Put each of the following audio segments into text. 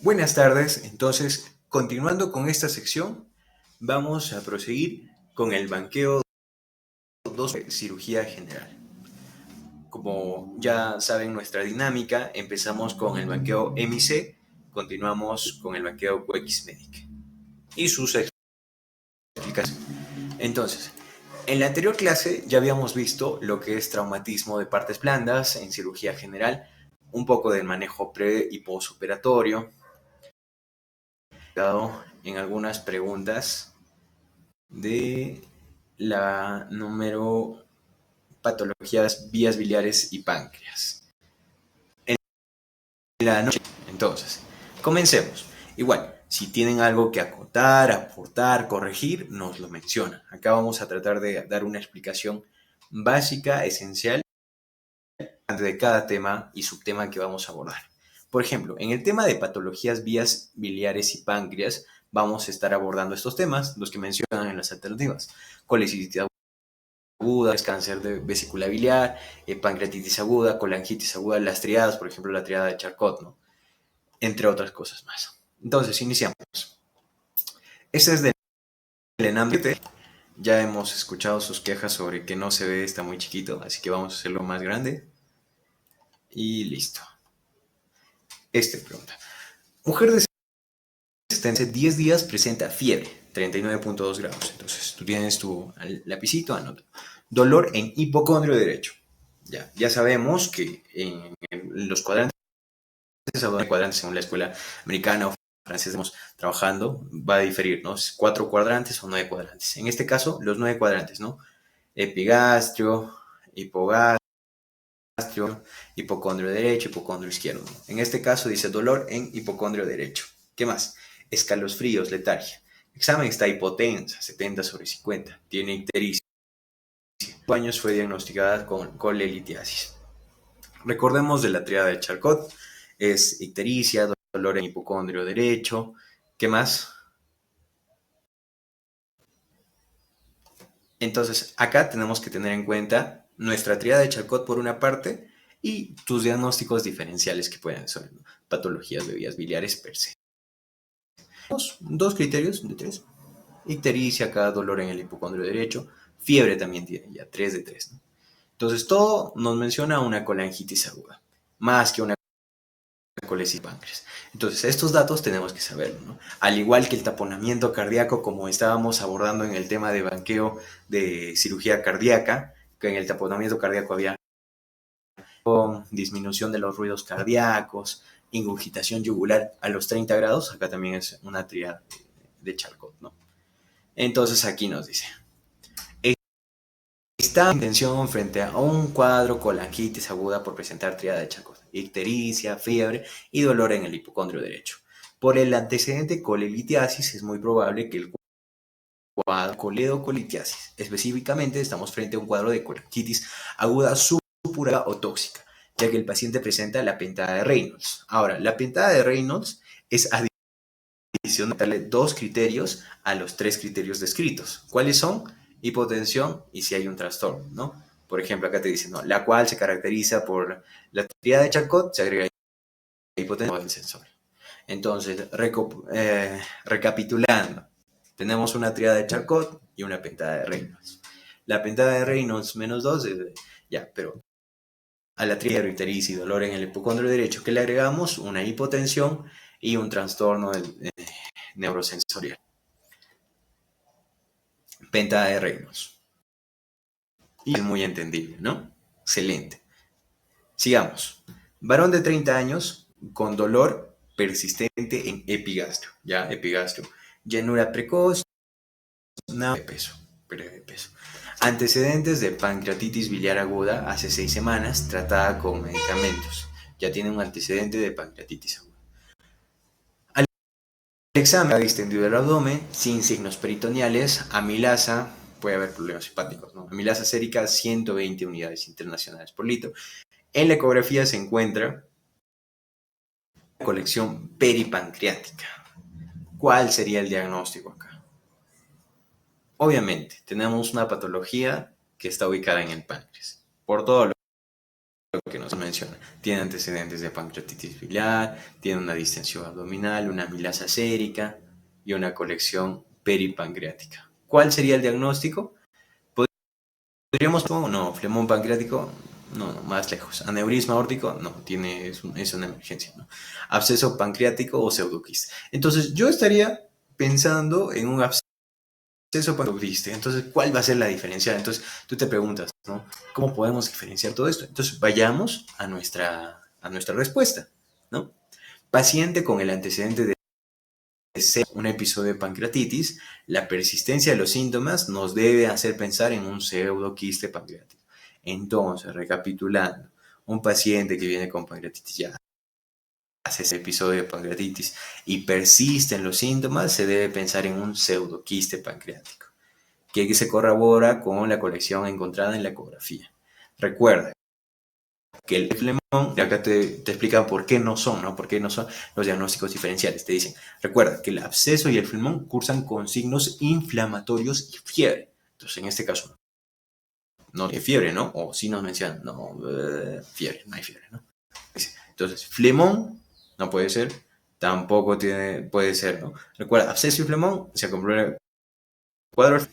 Buenas tardes, entonces, continuando con esta sección, vamos a proseguir con el banqueo 2 de cirugía general. Como ya saben nuestra dinámica, empezamos con el banqueo MIC, continuamos con el banqueo QXMedic y sus explicaciones. Entonces, en la anterior clase ya habíamos visto lo que es traumatismo de partes blandas en cirugía general, un poco del manejo pre y postoperatorio, en algunas preguntas de la número patologías vías biliares y páncreas. En la noche, entonces, comencemos. Igual, si tienen algo que acotar, aportar, corregir, nos lo mencionan. Acá vamos a tratar de dar una explicación básica, esencial, de cada tema y subtema que vamos a abordar. Por ejemplo, en el tema de patologías vías biliares y páncreas, vamos a estar abordando estos temas, los que mencionan en las alternativas. Colecistitis aguda, cáncer de vesícula biliar, pancreatitis aguda, colangitis aguda, las triadas, por ejemplo, la triada de Charcot, ¿no? Entre otras cosas más. Entonces, iniciamos. Este es del ENAM. Ya hemos escuchado sus quejas sobre que no se ve, está muy chiquito, así que vamos a hacerlo más grande. Y listo. Pregunta. Mujer de 10 días presenta fiebre, 39.2 grados. Entonces, tú tienes tu lapicito, anota. Dolor en hipocondrio derecho. Ya sabemos que en los cuadrantes, según la escuela americana o francesa estamos trabajando, va a diferir, ¿no? 4 cuadrantes o 9 cuadrantes. En este caso, los 9 cuadrantes, ¿no? Epigastrio, hipogastrio, hipocondrio derecho, hipocondrio izquierdo. En este caso dice dolor en hipocondrio derecho. ¿Qué más? Escalofríos, letargia. Examen está hipotensa, 70/50. Tiene ictericia. 5 años fue diagnosticada con colelitiasis. Recordemos de la triada de Charcot. Es ictericia, dolor en hipocondrio derecho. ¿Qué más? Entonces, acá tenemos que tener en cuenta nuestra triada de Charcot por una parte y tus diagnósticos diferenciales que pueden ser, ¿no? Patologías de vías biliares per se. Dos criterios de 3. Ictericia, acá dolor en el hipocondrio derecho. Fiebre también tiene ya 3 de 3, ¿no? Entonces, todo nos menciona una colangitis aguda, más que una colecitis páncreas. Entonces, estos datos tenemos que saberlo, ¿no? Al igual que el taponamiento cardíaco, como estábamos abordando en el tema de banqueo de cirugía cardíaca, que en el taponamiento cardíaco había disminución de los ruidos cardíacos, ingurgitación yugular a los 30 grados, acá también es una triada de Charcot, ¿no? Entonces aquí nos dice, esta intención frente a un cuadro colangitis aguda por presentar triada de Charcot, ictericia, fiebre y dolor en el hipocondrio derecho. Por el antecedente colelitiasis es muy probable que el cuadro coledocolitiasis. Específicamente estamos frente a un cuadro de colangitis aguda supurada o tóxica, ya que el paciente presenta la pentada de Reynolds. Ahora, la pentada de Reynolds es adición de darle 2 criterios a los 3 criterios descritos. ¿Cuáles son? Hipotensión y si hay un trastorno, ¿no? Por ejemplo, acá te dicen, ¿no? La cual se caracteriza por la triada de Charcot, se agrega hipotensión del sensor. Entonces, recapitulando, tenemos una triada de Charcot y una pentada de Reynolds. La pentada de Reynolds menos 2 ya, pero a la triada de ictericia y dolor en el hipocondrio derecho que le agregamos una hipotensión y un trastorno neurosensorial. Pentada de Reynolds. Y es muy entendible, ¿no? Excelente. Sigamos. Varón de 30 años con dolor persistente en epigastrio. Ya, epigastrio. Llenura precoz, nada de peso. Antecedentes de pancreatitis biliar aguda hace 6 semanas, tratada con medicamentos. Ya tiene un antecedente de pancreatitis aguda. Al examen distendido del abdomen, sin signos peritoneales, amilasa, puede haber problemas hepáticos, ¿no? Amilasa sérica, 120 unidades internacionales por litro. En la ecografía se encuentra colección peripancreática. ¿Cuál sería el diagnóstico acá? Obviamente, tenemos una patología que está ubicada en el páncreas, por todo lo que nos menciona. tiene antecedentes de pancreatitis biliar, tiene una distensión abdominal, una amilasa sérica y una colección peripancreática. ¿Cuál sería el diagnóstico? ¿Podríamos, no, flemón pancreático? No, no, más lejos. Aneurisma aórtico, no, es una emergencia, ¿no? Absceso pancreático o pseudoquiste. Entonces, yo estaría pensando en un absceso pancreático. Entonces, ¿cuál va a ser la diferencia? Entonces, tú te preguntas, ¿no? ¿Cómo podemos diferenciar todo esto? Entonces, vayamos a nuestra respuesta, ¿no? Paciente con el antecedente de ser un episodio de pancreatitis, la persistencia de los síntomas nos debe hacer pensar en un pseudoquiste pancreático. Entonces, recapitulando, un paciente que viene con pancreatitis ya hace ese episodio de pancreatitis y persisten los síntomas, se debe pensar en un pseudoquiste pancreático, que se corrobora con la colección encontrada en la ecografía. Recuerda que el flemón, y acá te explican por qué no son, ¿no? Por qué no son los diagnósticos diferenciales. Te dicen, recuerda que el absceso y el flemón cursan con signos inflamatorios y fiebre. Entonces, en este caso, no hay fiebre, ¿no? O si nos mencionan, no, fiebre, no hay fiebre, ¿no? Entonces, flemón no puede ser, tampoco puede ser, ¿no? Recuerda, absceso y flemón se comprueba el cuadro.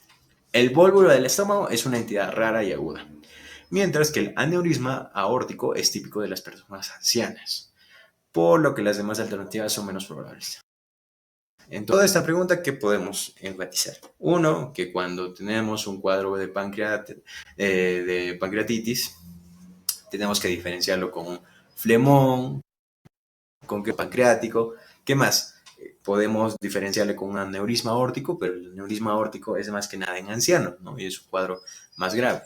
El vólvulo del estómago es una entidad rara y aguda, mientras que el aneurisma aórtico es típico de las personas ancianas, por lo que las demás alternativas son menos probables. En toda esta pregunta, ¿qué podemos enfatizar? Uno, que cuando tenemos un cuadro de pancreatitis, tenemos que diferenciarlo con un flemón, con que pancreático. ¿Qué más? Podemos diferenciarle con un aneurisma aórtico, pero el aneurisma aórtico es más que nada en ancianos, ¿no? Y es un cuadro más grave.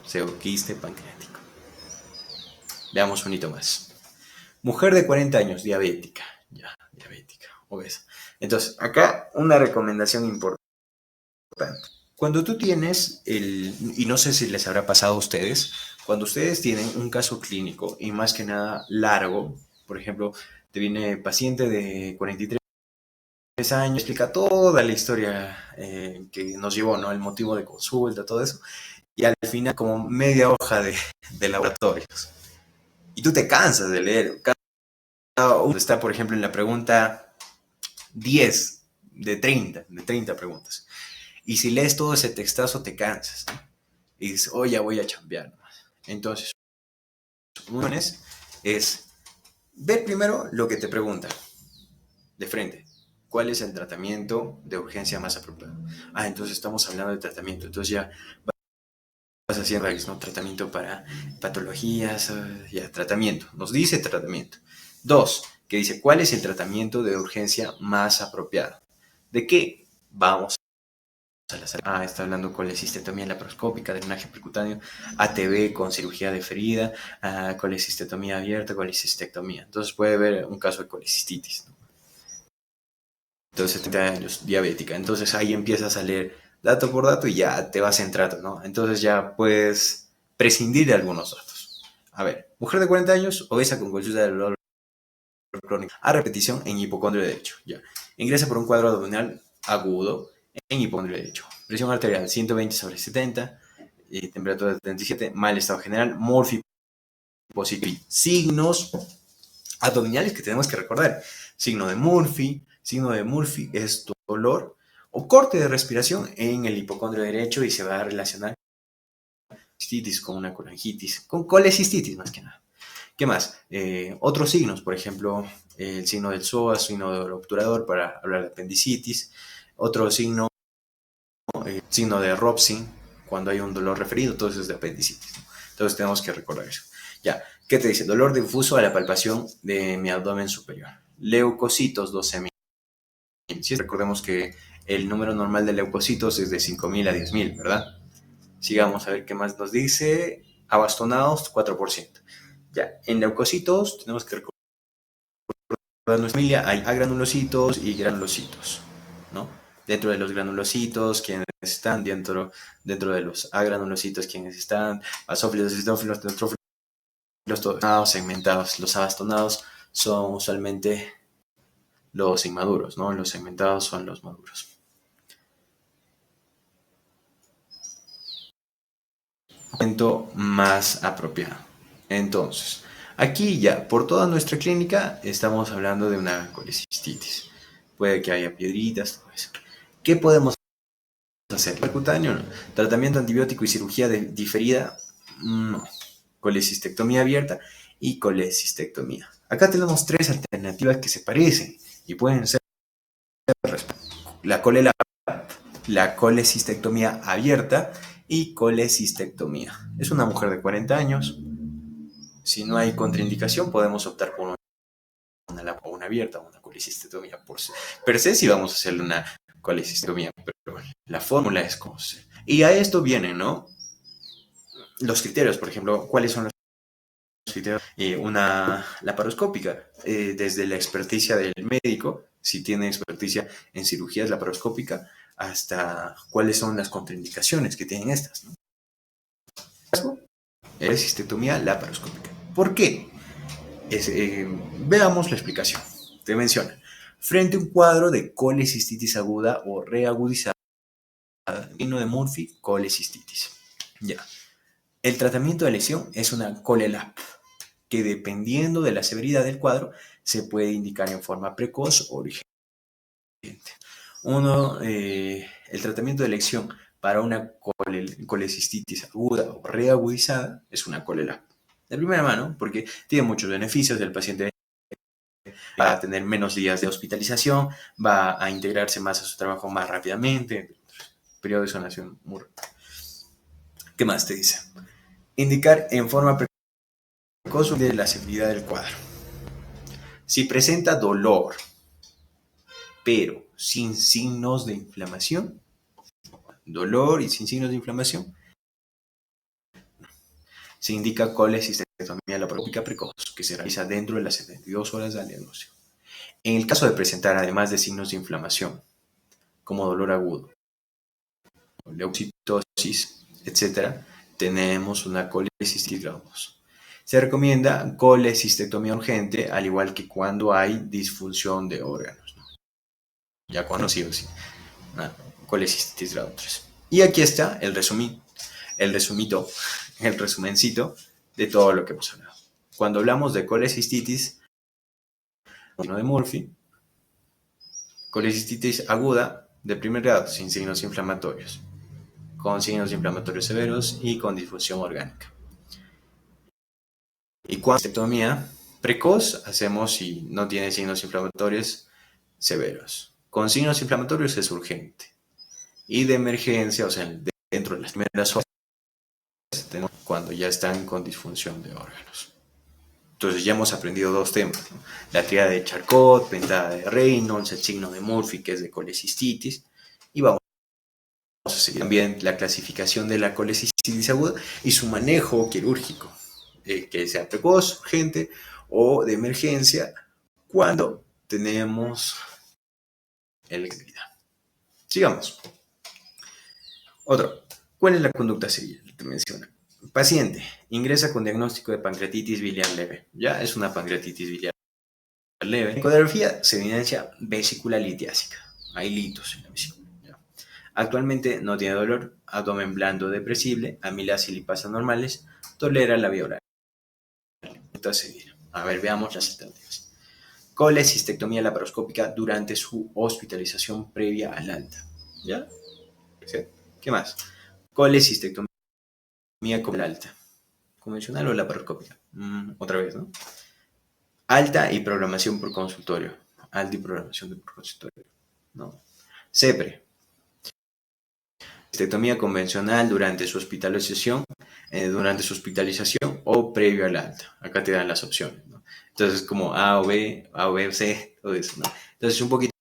Pseudoquiste pancreático. Veamos un hito más. Mujer de 40 años, diabética. Ya, diabética, obesa. Entonces, acá una recomendación importante. Cuando tú tienes y no sé si les habrá pasado a ustedes, cuando ustedes tienen un caso clínico y más que nada largo, por ejemplo, te viene paciente de 43 años, explica toda la historia que nos llevó, ¿no? El motivo de consulta, todo eso, y al final como media hoja de laboratorios. Y tú te cansas de leer. Cada uno está, por ejemplo, en la pregunta 10 de 30 preguntas. Y si lees todo ese textazo, te cansas, ¿no? Y dices, oh, ya voy a chambear nomás. Entonces, es ver primero lo que te pregunta de frente. ¿Cuál es el tratamiento de urgencia más apropiado? Ah, entonces estamos hablando de tratamiento. Entonces ya vas haciendo, ¿no? Tratamiento para patologías, ya, tratamiento. Nos dice tratamiento. Dos, que dice, ¿cuál es el tratamiento de urgencia más apropiado? ¿De qué vamos a la salud? Ah, está hablando colecistotomía laparoscópica, drenaje percutáneo, ATB con cirugía de ferida, colecistotomía abierta, colecistectomía. Entonces puede haber un caso de colecistitis, ¿no? Entonces, 30 años, diabética. Entonces ahí empiezas a leer dato por dato y ya te vas centrando, ¿no? Entonces ya puedes prescindir de algunos datos. A ver, mujer de 40 años, obesa con consulta de dolor crónico a repetición en hipocondrio derecho. Ya. Ingresa por un cuadro abdominal agudo en hipocondrio derecho. Presión arterial 120/70, temperatura de 77, mal estado general, morfi positivo. Signos abdominales que tenemos que recordar. Signo de Murphy es dolor o corte de respiración en el hipocondrio derecho y se va a relacionar cistitis con una colangitis, con colecistitis más que nada. ¿Qué más? Otros signos, por ejemplo, el signo del psoas, signo del obturador para hablar de apendicitis. Otro signo, signo de Robson, cuando hay un dolor referido, entonces es de apendicitis, ¿no? Entonces tenemos que recordar eso. Ya, ¿qué te dice? Dolor difuso a la palpación de mi abdomen superior. Leucocitos 12.000. Sí, recordemos que el número normal de leucocitos es de 5.000 a 10.000, ¿verdad? Sigamos a ver qué más nos dice. Abastonados, 4%. Ya, en leucocitos tenemos que recordar nuestra familia, hay agranulocitos y granulocitos, ¿no? Dentro de los granulocitos, quienes están dentro de los agranulocitos, quienes están basófilos, eosinofilos, neutrófilos, todos segmentados. Los abastonados son usualmente los inmaduros, ¿no? Los segmentados son los maduros. momento más apropiado. Entonces, aquí ya, por toda nuestra clínica, estamos hablando de una colecistitis. Puede que haya piedritas, todo eso. ¿Qué podemos hacer? Percutáneo, no. Tratamiento antibiótico y cirugía diferida, no. Colecistectomía abierta y colecistectomía. Acá tenemos tres alternativas que se parecen y pueden ser la colela, la colecistectomía abierta y colecistectomía. Es una mujer de 40 años. Si no hay contraindicación, podemos optar por una abierta o una colecistectomía. Per se, si vamos a hacerle una colecistectomía, pero la fórmula es como se. Y a esto vienen, ¿no? Los criterios, por ejemplo, ¿cuáles son los criterios? Una laparoscópica, desde la experticia del médico, si tiene experticia en cirugías laparoscópica, hasta cuáles son las contraindicaciones que tienen estas, ¿no? Colecistectomía laparoscópica. ¿Por qué? Veamos la explicación. Te menciona, frente a un cuadro de colecistitis aguda o reagudizada, signo de Murphy, colecistitis. Ya. El tratamiento de lesión es una colelap, que dependiendo de la severidad del cuadro, se puede indicar en forma precoz o urgente. El tratamiento de lesión para una colecistitis aguda o reagudizada es una colelap. De primera mano, porque tiene muchos beneficios. El paciente va a tener menos días de hospitalización, va a integrarse más a su trabajo más rápidamente, periodo de sanación muy rápido. ¿Qué más te dice? Indicar en forma precoz de la severidad del cuadro. Si presenta dolor, pero sin signos de inflamación, dolor y sin signos de inflamación, se indica colecistectomía laparoscópica precoz, que se realiza dentro de las 72 horas del diagnóstico. En el caso de presentar, además de signos de inflamación, como dolor agudo, leucocitosis, etc., tenemos una colecistitis grado 2. Se recomienda colecistectomía urgente, al igual que cuando hay disfunción de órganos, ¿no? Ya conocido, sí. Colecistitis grado 3. Y aquí está el resumito, el resumencito de todo lo que hemos hablado. Cuando hablamos de colecistitis, de Murphy, colecistitis aguda de primer grado, sin signos inflamatorios, con signos inflamatorios severos y con disfunción orgánica. Y cuando precoz hacemos si no tiene signos inflamatorios severos. Con signos inflamatorios es urgente. Y de emergencia, o sea, dentro de las primeras horas, cuando ya están con disfunción de órganos. Entonces ya hemos aprendido dos temas, ¿no? La tríada de Charcot, pentada de Reynolds, el signo de Murphy, que es de colecistitis, y vamos a seguir también la clasificación de la colecistitis aguda y su manejo quirúrgico, que sea precoz, urgente o de emergencia, cuando tenemos el vida. Sigamos. Otro. ¿Cuál es la conducta a seguir? Te menciona. Paciente ingresa con diagnóstico de pancreatitis biliar leve. Ya es una pancreatitis biliar leve. En ecografía se evidencia vesícula litiásica. Hay litos en la vesícula. ¿Ya? Actualmente no tiene dolor, abdomen blando depresible, amilas y lipasas normales, tolera la vía oral. A seguir. A ver, veamos las alternativas. Colecistectomía laparoscópica durante su hospitalización previa al alta. ¿Ya? ¿Qué más? Colecistectomía con el alta. ¿Convencional o laparoscópica? Otra vez, ¿no? Alta y programación por consultorio. Alta y programación por consultorio. ¿No? CEPRE. Estectomía convencional durante su hospitalización, o previo al alta. Acá te dan las opciones, ¿no? Entonces, como A o B, C, todo eso, ¿no? Entonces, un poquito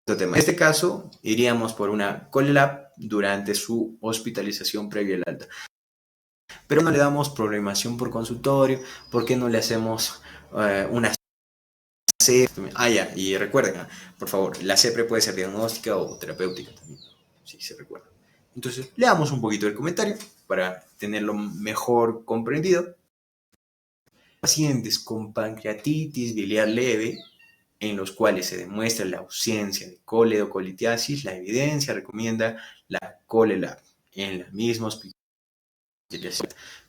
de tema. En este caso, iríamos por una COLELAP durante su hospitalización previa al alta. Pero no le damos programación por consultorio, ¿por qué no le hacemos una CEPRE? Ya, y recuerden, por favor, la CEPRE puede ser diagnóstica o terapéutica también, si se recuerda. Entonces, leamos un poquito el comentario para tenerlo mejor comprendido. Pacientes con pancreatitis biliar leve, en los cuales se demuestra la ausencia de coledocolitiasis, la evidencia recomienda la COLELAP en la misma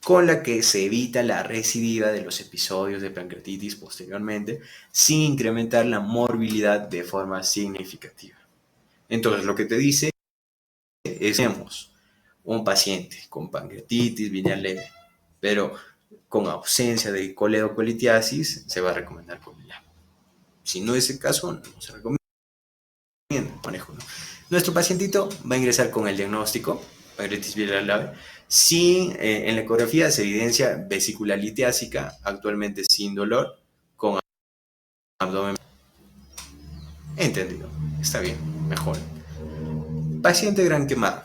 con la que se evita la recidiva de los episodios de pancreatitis posteriormente, sin incrementar la morbilidad de forma significativa. Entonces, lo que te dice es, tenemos un paciente con pancreatitis biliar leve, pero con ausencia de coledocolitiasis, se va a recomendar Comilar. Si no es el caso, no se recomienda manejo, ¿no? Nuestro pacientito va a ingresar con el diagnóstico, pancreatitis biliar leve, sin, en la ecografía se evidencia vesícula litiásica, actualmente sin dolor, con abdomen. Entendido, está bien, mejor. Paciente gran quemado,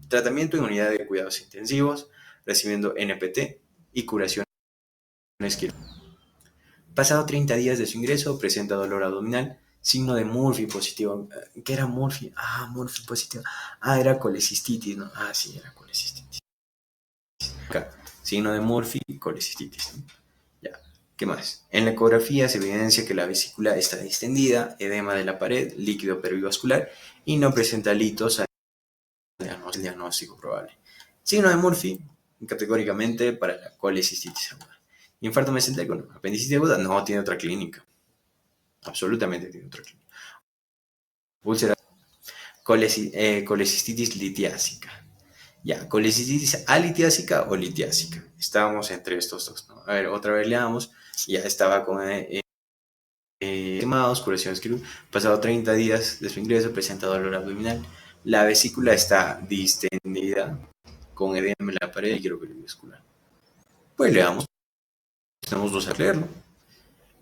tratamiento en unidad de cuidados intensivos, recibiendo NPT y curación quirúrgica. Pasado 30 días de su ingreso, presenta dolor abdominal, signo de Murphy positivo. ¿Qué era Murphy? Ah, Murphy positivo. Ah, era colecistitis, ¿no? Ah, sí, era colecistitis. Acá, signo de Murphy, colecistitis, ¿no? Ya, ¿qué más? En la ecografía se evidencia que la vesícula está distendida, edema de la pared, líquido perivascular y no presenta litos al diagnóstico probable. Signo de Murphy, categóricamente para la colecistitis aguda. Infarto mesentérico, no. Apendicitis aguda, no, tiene otra clínica. Absolutamente tiene otra clínica. Úlcera, colecistitis litiásica. Ya, colecistitis alitiásica o litiásica. Estábamos entre estos dos, ¿no? A ver, otra vez leamos. Ya estaba con quemados, curaciones quirúrgicas. Pasado 30 días de su ingreso, presenta dolor abdominal. La vesícula está distendida con edema en la pared y líquido perivascular. Pues leamos. Tenemos dos a leerlo.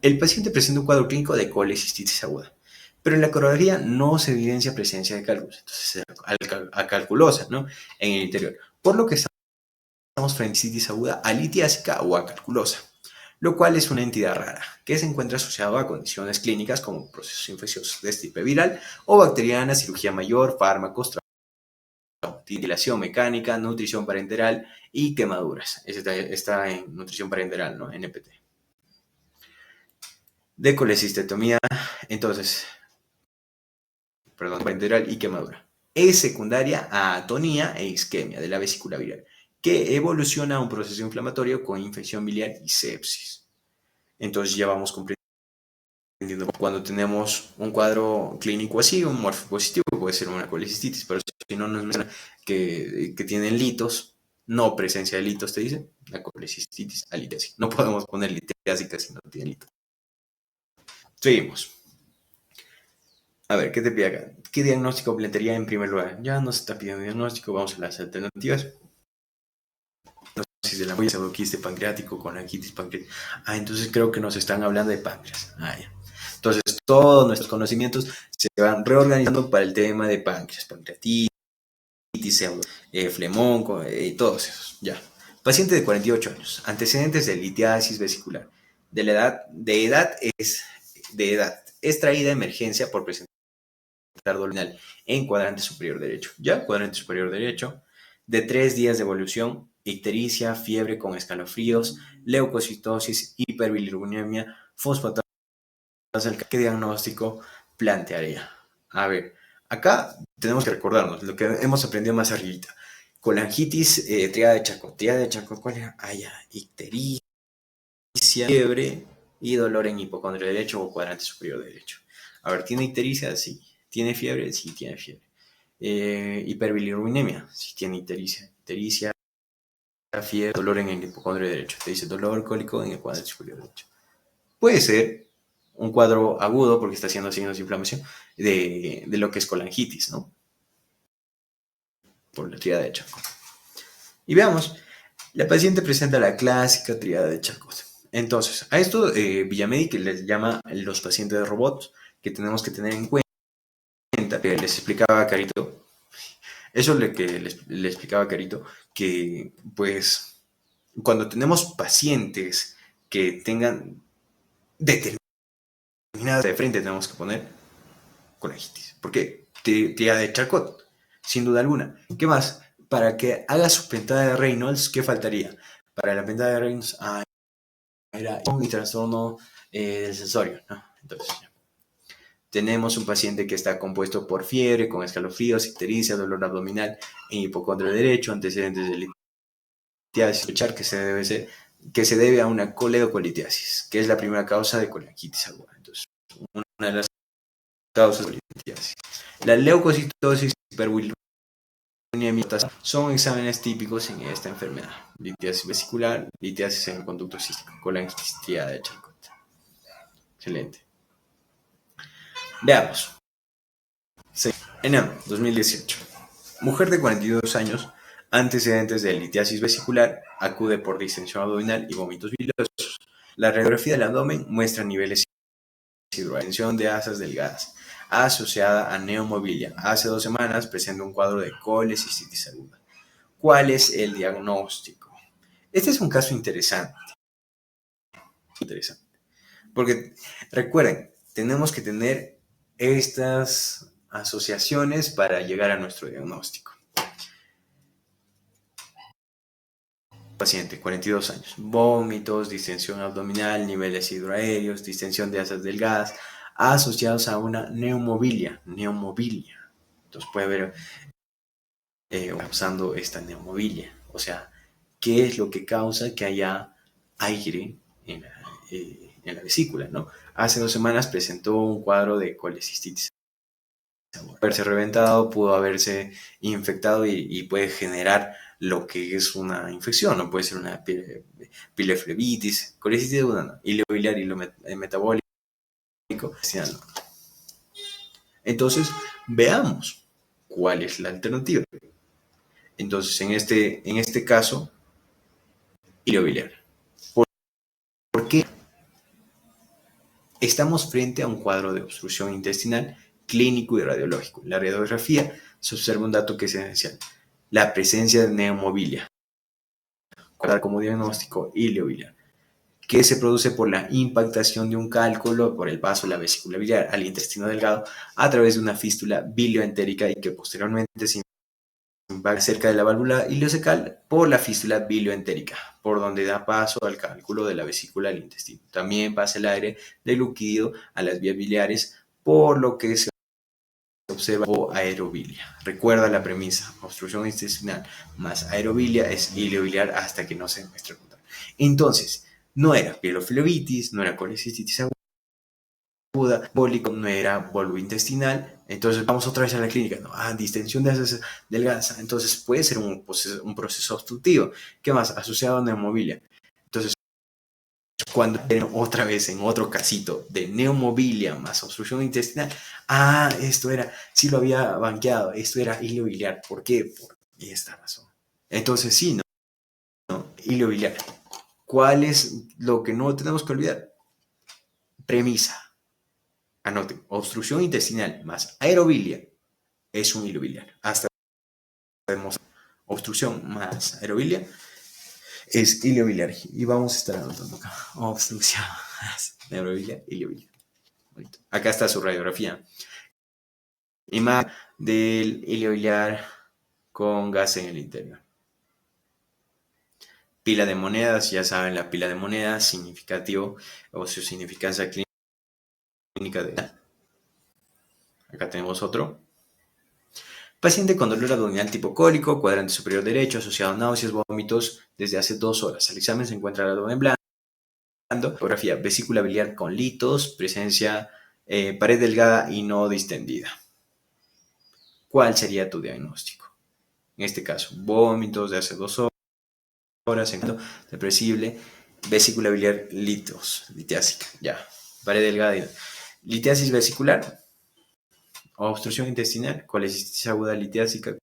El paciente presenta un cuadro clínico de colecistitis aguda, pero en la ecografía no se evidencia presencia de cálculos, entonces acalculosa, ¿no? En el interior, por lo que estamos frente a cistitis aguda alitiásica o acalculosa, lo cual es una entidad rara, que se encuentra asociada a condiciones clínicas como procesos infecciosos de tipo viral o bacteriana, cirugía mayor, fármacos, dilación mecánica, nutrición parenteral y quemaduras. Está en nutrición parenteral, ¿no? NPT. De colecistotomía, entonces, parenteral y quemadura. Es secundaria a atonía e isquemia de la vesícula biliar, que evoluciona a un proceso inflamatorio con infección biliar y sepsis. Entonces ya vamos comprendiendo cuando tenemos un cuadro clínico así, un morfo positivo, puede ser una colecistitis, pero si no nos menciona que tienen litos, no presencia de litos, te dice, la colecistitis alitiásica. No podemos poner litiásica si no tiene litos. Seguimos. A ver, ¿qué te pide acá? ¿Qué diagnóstico plantearía en primer lugar? Ya nos está pidiendo diagnóstico, vamos a las alternativas. Dosis de la pseudoquiste pancreático con angitis pancreática. Ah, entonces creo que nos están hablando de páncreas. Ah, ya. Entonces todos nuestros conocimientos se van reorganizando para el tema de páncreas, pancreatitis, flemón, todos esos. Ya. Paciente de 48 años, antecedentes de litiasis vesicular. De edad es traída a emergencia por presentar abdominal en cuadrante superior derecho. Ya, cuadrante superior derecho, de 3 días de evolución, ictericia, fiebre con escalofríos, leucocitosis, hiperbilirrubinemia, fosfatasa. ¿Qué diagnóstico plantearía? A ver, acá tenemos que recordarnos lo que hemos aprendido más arribita. Colangitis, triada de Charcot. Triada de Charcot, ¿cuál era? Ah, ya, ictericia, fiebre y dolor en hipocondrio derecho o cuadrante superior derecho. A ver, ¿tiene ictericia? Sí. ¿Tiene fiebre? Sí, tiene fiebre. Hiperbilirrubinemia, sí tiene ictericia. Ictericia, fiebre, dolor en el hipocondrio derecho. Te dice dolor cólico en el cuadrante superior derecho. Puede ser un cuadro agudo porque está haciendo signos de inflamación de lo que es colangitis, ¿no? Por la tríada de Charcot. Y veamos, la paciente presenta la clásica tríada de Charcot. Entonces, a esto Villamedic les llama los pacientes de robots que tenemos que tener en cuenta. Les explicaba a Carito, eso es lo que le explicaba a Carito, que pues cuando tenemos pacientes que tengan determinadas de frente tenemos que poner colangitis. ¿Por qué? Tía de Charcot, sin duda alguna. ¿Qué más? Para que haga su pentada de Reynolds, ¿qué faltaría? Para la pentada de Reynolds, era un trastorno del sensorio, ¿no? Entonces, tenemos un paciente que está compuesto por fiebre, con escalofríos, ictericia, dolor abdominal en hipocondrio derecho, antecedentes de escuchar que se debe a una coledocolitiasis, que es la primera causa de colangitis aguda. Entonces, una de las causas de colitiasis. La leucocitosis hiperbilirubinemia son exámenes típicos en esta enfermedad. Litiasis vesicular, litiasis en el conducto cístico, colangitis triada de Charcot. Excelente. Veamos. Enero 2018. Mujer de 42 años, antecedentes de litiasis vesicular, acude por distensión abdominal y vómitos biliosos. La radiografía del abdomen muestra niveles de hidrotensión de asas delgadas, asociada a neomobilia. Hace 2 semanas presenta un cuadro de colecistitis aguda. ¿Cuál es el diagnóstico? Este es un caso interesante, porque recuerden, tenemos que tener estas asociaciones para llegar a nuestro diagnóstico. Paciente, 42 años, vómitos, distensión abdominal, niveles hidroaéreos, distensión de asas delgadas, asociados a una neomobilia. Entonces puede haber usando esta neomobilia. O sea, ¿qué es lo que causa que haya aire en la vesícula, ¿no? Hace 2 semanas presentó un cuadro de colecistitis. Haberse reventado, pudo haberse infectado y puede generar lo que es una infección, no puede ser una pileflebitis, colecistitis aguda, no, hilo biliar, hilo metabólico, no. Entonces, veamos cuál es la alternativa. Entonces, en este caso, hilo biliar. ¿Por qué? Estamos frente a un cuadro de obstrucción intestinal clínico y radiológico. En la radiografía se observa un dato que es esencial: la presencia de neomobilia, como diagnóstico ileobiliar, que se produce por la impactación de un cálculo por el paso de la vesícula biliar al intestino delgado a través de una fístula bilioentérica y que posteriormente se impacta cerca de la válvula ileocecal por la fístula bilioentérica, por donde da paso al cálculo de la vesícula al intestino. También pasa el aire del líquido a las vías biliares, por lo que se observa aerobilia. Recuerda la premisa: obstrucción intestinal más aerobilia es ileobiliar hasta que no se demuestre el contrario. Entonces, no era pieloflebitis, no era colecistitis aguda, bólico, no era volvo intestinal. Entonces vamos otra vez a la clínica, ¿no? Distensión de asas delgadas. Entonces puede ser un proceso obstructivo. ¿Qué más? Asociado a neomobilia. Entonces, cuando otra vez en otro casito de neomobilia más obstrucción intestinal, esto era, sí lo había banqueado, esto era ileobiliar. ¿Por qué? Por esta razón. Entonces sí, ¿no? Ileobiliar. ¿Cuál es lo que no tenemos que olvidar? Premisa. Anoten: obstrucción intestinal más aerobilia es un ileobiliar. Hasta demostrar obstrucción más aerobilia es ileobiliar. Y vamos a estar anotando acá: obstrucción más aerobilia, ileobiliar. Acá está su radiografía. Imagen del ileobiliar con gas en el interior. Pila de monedas, ya saben, la pila de monedas, significativo o su significancia clínica de... Acá tenemos otro. Paciente con dolor abdominal tipo cólico, cuadrante superior derecho, asociado a náuseas, vómitos desde hace 2 horas. Al examen se encuentra el abdomen blando, ecografía, vesícula biliar con litos, presencia pared delgada y no distendida. ¿Cuál sería tu diagnóstico? En este caso, vómitos de hace 2 horas, depresible, vesícula biliar litiásica, ya, pared delgada, litiasis vesicular, obstrucción intestinal, colecistitis aguda litiásica,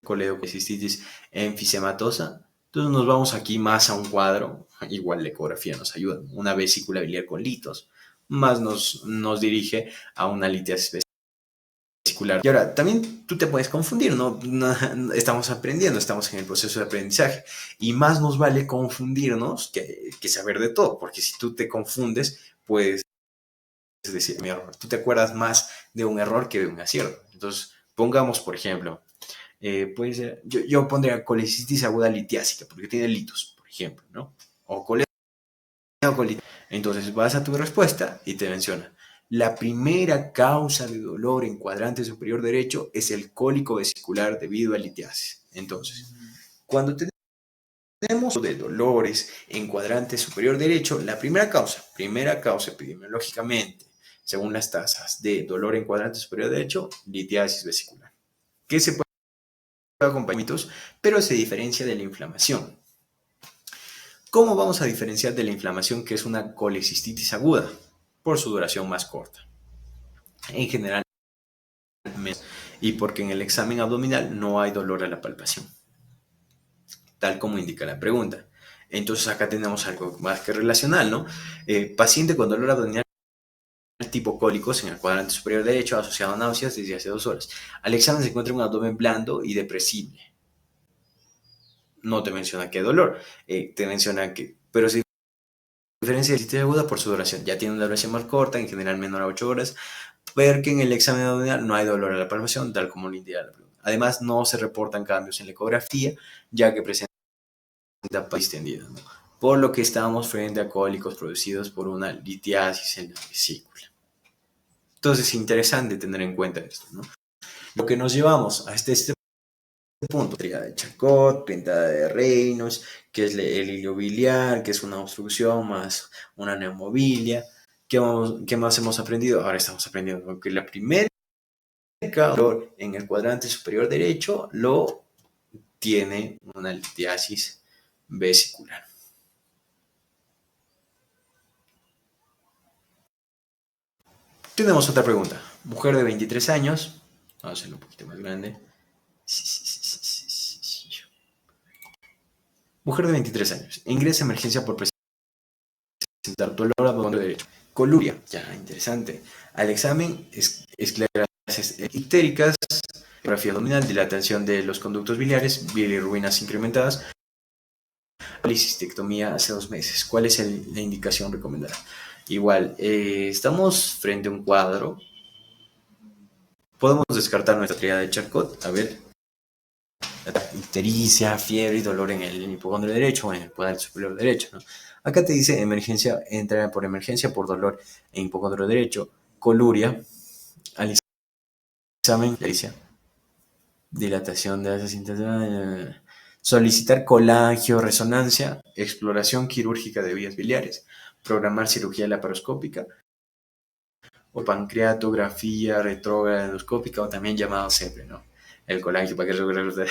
coledocolecistitis enfisematosa. Entonces nos vamos aquí más a un cuadro, igual la ecografía nos ayuda, una vesícula biliar con litos, más nos dirige a una litiasis vesicular. Y ahora, también tú te puedes confundir, ¿no? Estamos aprendiendo, estamos en el proceso de aprendizaje, y más nos vale confundirnos que saber de todo, porque si tú te confundes, pues es decir, mi error. Tú te acuerdas más de un error que de un acierto. Entonces, pongamos, por ejemplo, puede ser, yo pondría colecistitis aguda litiásica, porque tiene litos, por ejemplo, ¿no? O coledocolititis. Entonces vas a tu respuesta y te menciona: la primera causa de dolor en cuadrante superior derecho es el cólico vesicular debido a litiasis. Entonces, cuando tenemos tenemos de dolores en cuadrante superior derecho, la primera causa epidemiológicamente, según las tasas de dolor en cuadrante superior derecho, litiasis vesicular, que se puede acompañar de mitos, pero se diferencia de la inflamación. ¿Cómo vamos a diferenciar de la inflamación, que es una colecistitis aguda? Por su duración más corta. En general, y porque en el examen abdominal no hay dolor a la palpación, tal como indica la pregunta. Entonces acá tenemos algo más que relacional, ¿no? Paciente con dolor abdominal tipo cólicos en el cuadrante superior derecho asociado a náuseas desde hace 2 horas. Al examen se encuentra un abdomen blando y depresible. No te menciona qué dolor, te menciona que, pero se diferencia de cistitis aguda por su duración. Ya tiene una duración más corta, en general menor a 8 horas, porque en el examen abdominal no hay dolor a la palpación, tal como lo indica la pregunta. Además, no se reportan cambios en la ecografía, ya que presenta país tendido, ¿no? Por lo que estamos frente a cólicos producidos por una litiasis en la vesícula. Entonces es interesante tener en cuenta esto, ¿no? Lo que nos llevamos a este punto, tríada de Charcot, pintada de Reynolds, que es el hilo biliar, que es una obstrucción más una neumobilia. ¿Qué más hemos aprendido? Ahora estamos aprendiendo que la primera dolor en el cuadrante superior derecho lo tiene una litiasis vesicular. Tenemos otra pregunta. Mujer de 23 años. Vamos a hacerlo un poquito más grande. Mujer de 23 años. Ingresa a emergencia por presentar dolor abdominal derecho. Coluria. Ya, interesante. Al examen, esclerosis ictéricas, ecografía abdominal, dilatación de los conductos biliares, bilirrubinas incrementadas, policistectomía hace 2 meses. ¿Cuál es la indicación recomendada? Igual, estamos frente a un cuadro. Podemos descartar nuestra tríada de Charcot. A ver, ictericia, fiebre y dolor en el hipocondrio derecho o en el cuadrante superior derecho, ¿no? Acá te dice emergencia, entra por emergencia por dolor en hipocondrio derecho, coluria, al examen, ictericia, dilatación de las cintas, solicitar colangioresonancia, exploración quirúrgica de vías biliares, programar cirugía laparoscópica o pancreatografía retrógrada endoscópica, o también llamado CEPRE, ¿no? El colangio para que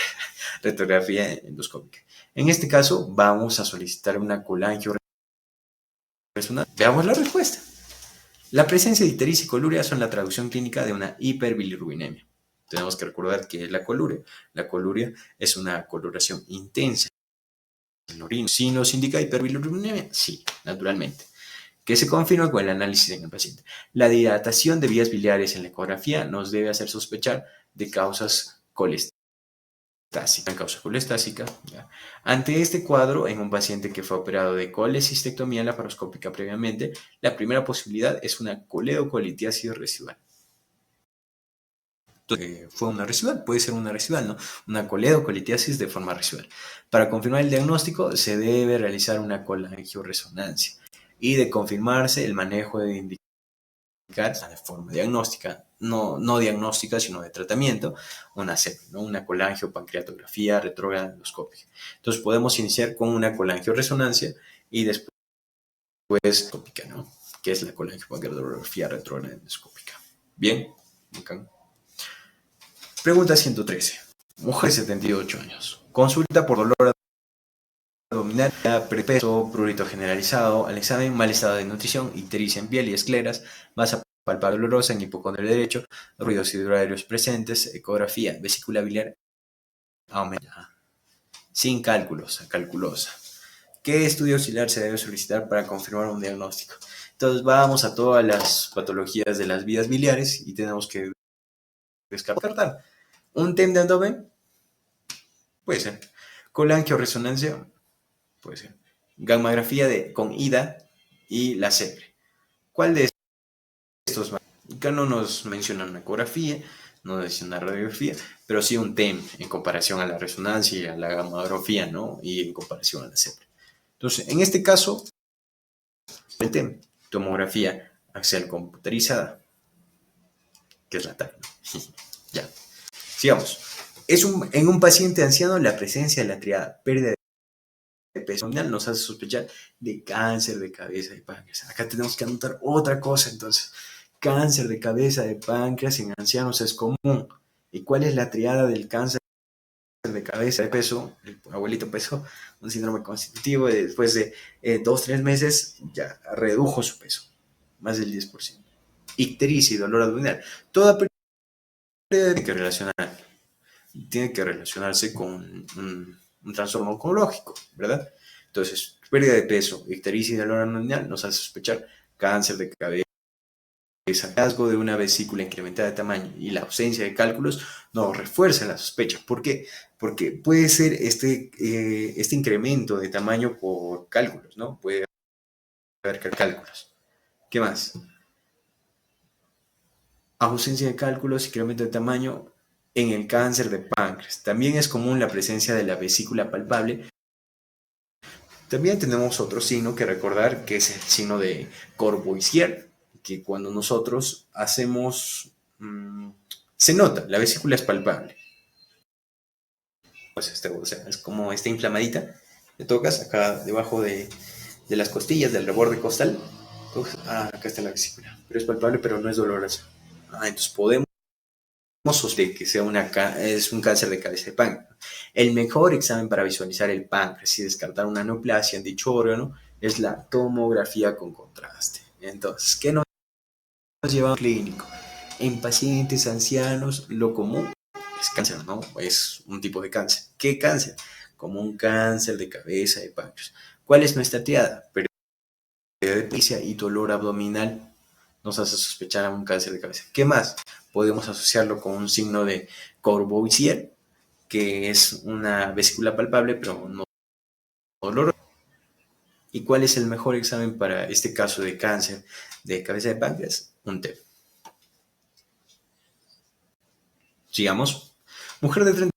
retrografía endoscópica. En este caso, vamos a solicitar una colangioresonancia. Veamos la respuesta. La presencia de ictericia y coluria son la traducción clínica de una hiperbilirrubinemia. Tenemos que recordar que es la coluria. La coluria es una coloración intensa en el orino. ¿Sí nos indica hiperbilirrubinemia? Sí, naturalmente, que se confirma con el análisis en el paciente. La dilatación de vías biliares en la ecografía nos debe hacer sospechar de causas colestásica. ¿Ya? Ante este cuadro, en un paciente que fue operado de colecistectomía laparoscópica previamente, la primera posibilidad es una coledocolitiasis residual. Fue una residual, puede ser una residual, ¿no? Una coledocolitiasis de forma residual. Para confirmar el diagnóstico, se debe realizar una colangioresonancia y de confirmarse el manejo de indicar de forma diagnóstica, no diagnóstica, sino de tratamiento, una CEP, ¿no? Una colangiopancreatografía retrógrada endoscópica. Entonces podemos iniciar con una colangioresonancia y después endoscópica, ¿no? Que es la colangiopancreatografía retrógrada endoscópica. Bien, okay. Pregunta 113. Mujer de 78 años. Consulta por dolor abdominal, peso, prurito generalizado, al examen, mal estado de nutrición, ictericia en piel y escleras, masa palpable dolorosa en hipocondrio derecho, ruidos hidroaéreos presentes, ecografía, vesícula biliar aumenta, sin cálculos, calculosa. ¿Qué estudio auxiliar se debe solicitar para confirmar un diagnóstico? Entonces vamos a todas las patologías de las vías biliares y tenemos que descartar. Un TEM de abdomen, puede ser. Colangioresonancia, puede ser. Gammagrafía con IDA y la CEPRE. ¿Cuál de estos más? Acá no nos menciona una ecografía, no nos menciona una radiografía, pero sí un TEM en comparación a la resonancia y a la gammagrafía, ¿no? Y en comparación a la CEPRE. Entonces, en este caso, el TEM, tomografía axial computerizada, que es la TAC, ¿no? Ya, sigamos. En un paciente anciano la presencia de la triada pérdida cabeza abdominal nos hace sospechar de cáncer de cabeza y páncreas. Acá tenemos que anotar otra cosa, entonces. Cáncer de cabeza de páncreas en ancianos es común. ¿Y cuál es la triada del cáncer de cabeza de peso? El abuelito peso, un síndrome constitutivo, después de 2 o 3 meses ya redujo su peso, más del 10%. Ictericia y dolor abdominal. Toda pérdida tiene que relacionarse con un trastorno oncológico, ¿verdad? Entonces, pérdida de peso, ictericia y dolor abdominal nos hace sospechar cáncer de cabeza. El hallazgo de una vesícula incrementada de tamaño y la ausencia de cálculos nos refuerza la sospecha. ¿Por qué? Porque puede ser este incremento de tamaño por cálculos, ¿no? Puede haber cálculos. ¿Qué más? Ausencia de cálculos, incremento de tamaño en el cáncer de páncreas. También es común la presencia de la vesícula palpable. También tenemos otro signo que recordar, que es el signo de Courvoisier, que cuando nosotros hacemos, se nota, la vesícula es palpable. Pues o sea, es como está inflamadita, le tocas acá debajo de las costillas, del reborde costal, acá está la vesícula, pero es palpable, pero no es dolorosa. Entonces podemos sostener que sea es un cáncer de cabeza de páncreas. El mejor examen para visualizar el páncreas y descartar una neoplasia en dicho órgano es la tomografía con contraste. Entonces, ¿qué nos lleva a un clínico? En pacientes ancianos, lo común es cáncer, ¿no? Es un tipo de cáncer. ¿Qué cáncer? Como un cáncer de cabeza de páncreas. ¿Cuál es nuestra triada? Pérdida de peso y dolor abdominal nos hace sospechar a un cáncer de cabeza. ¿Qué más? Podemos asociarlo con un signo de Courvoisier, que es una vesícula palpable, pero no dolor. ¿Y cuál es el mejor examen para este caso de cáncer de cabeza de páncreas? Un TEP. Sigamos. Mujer de 30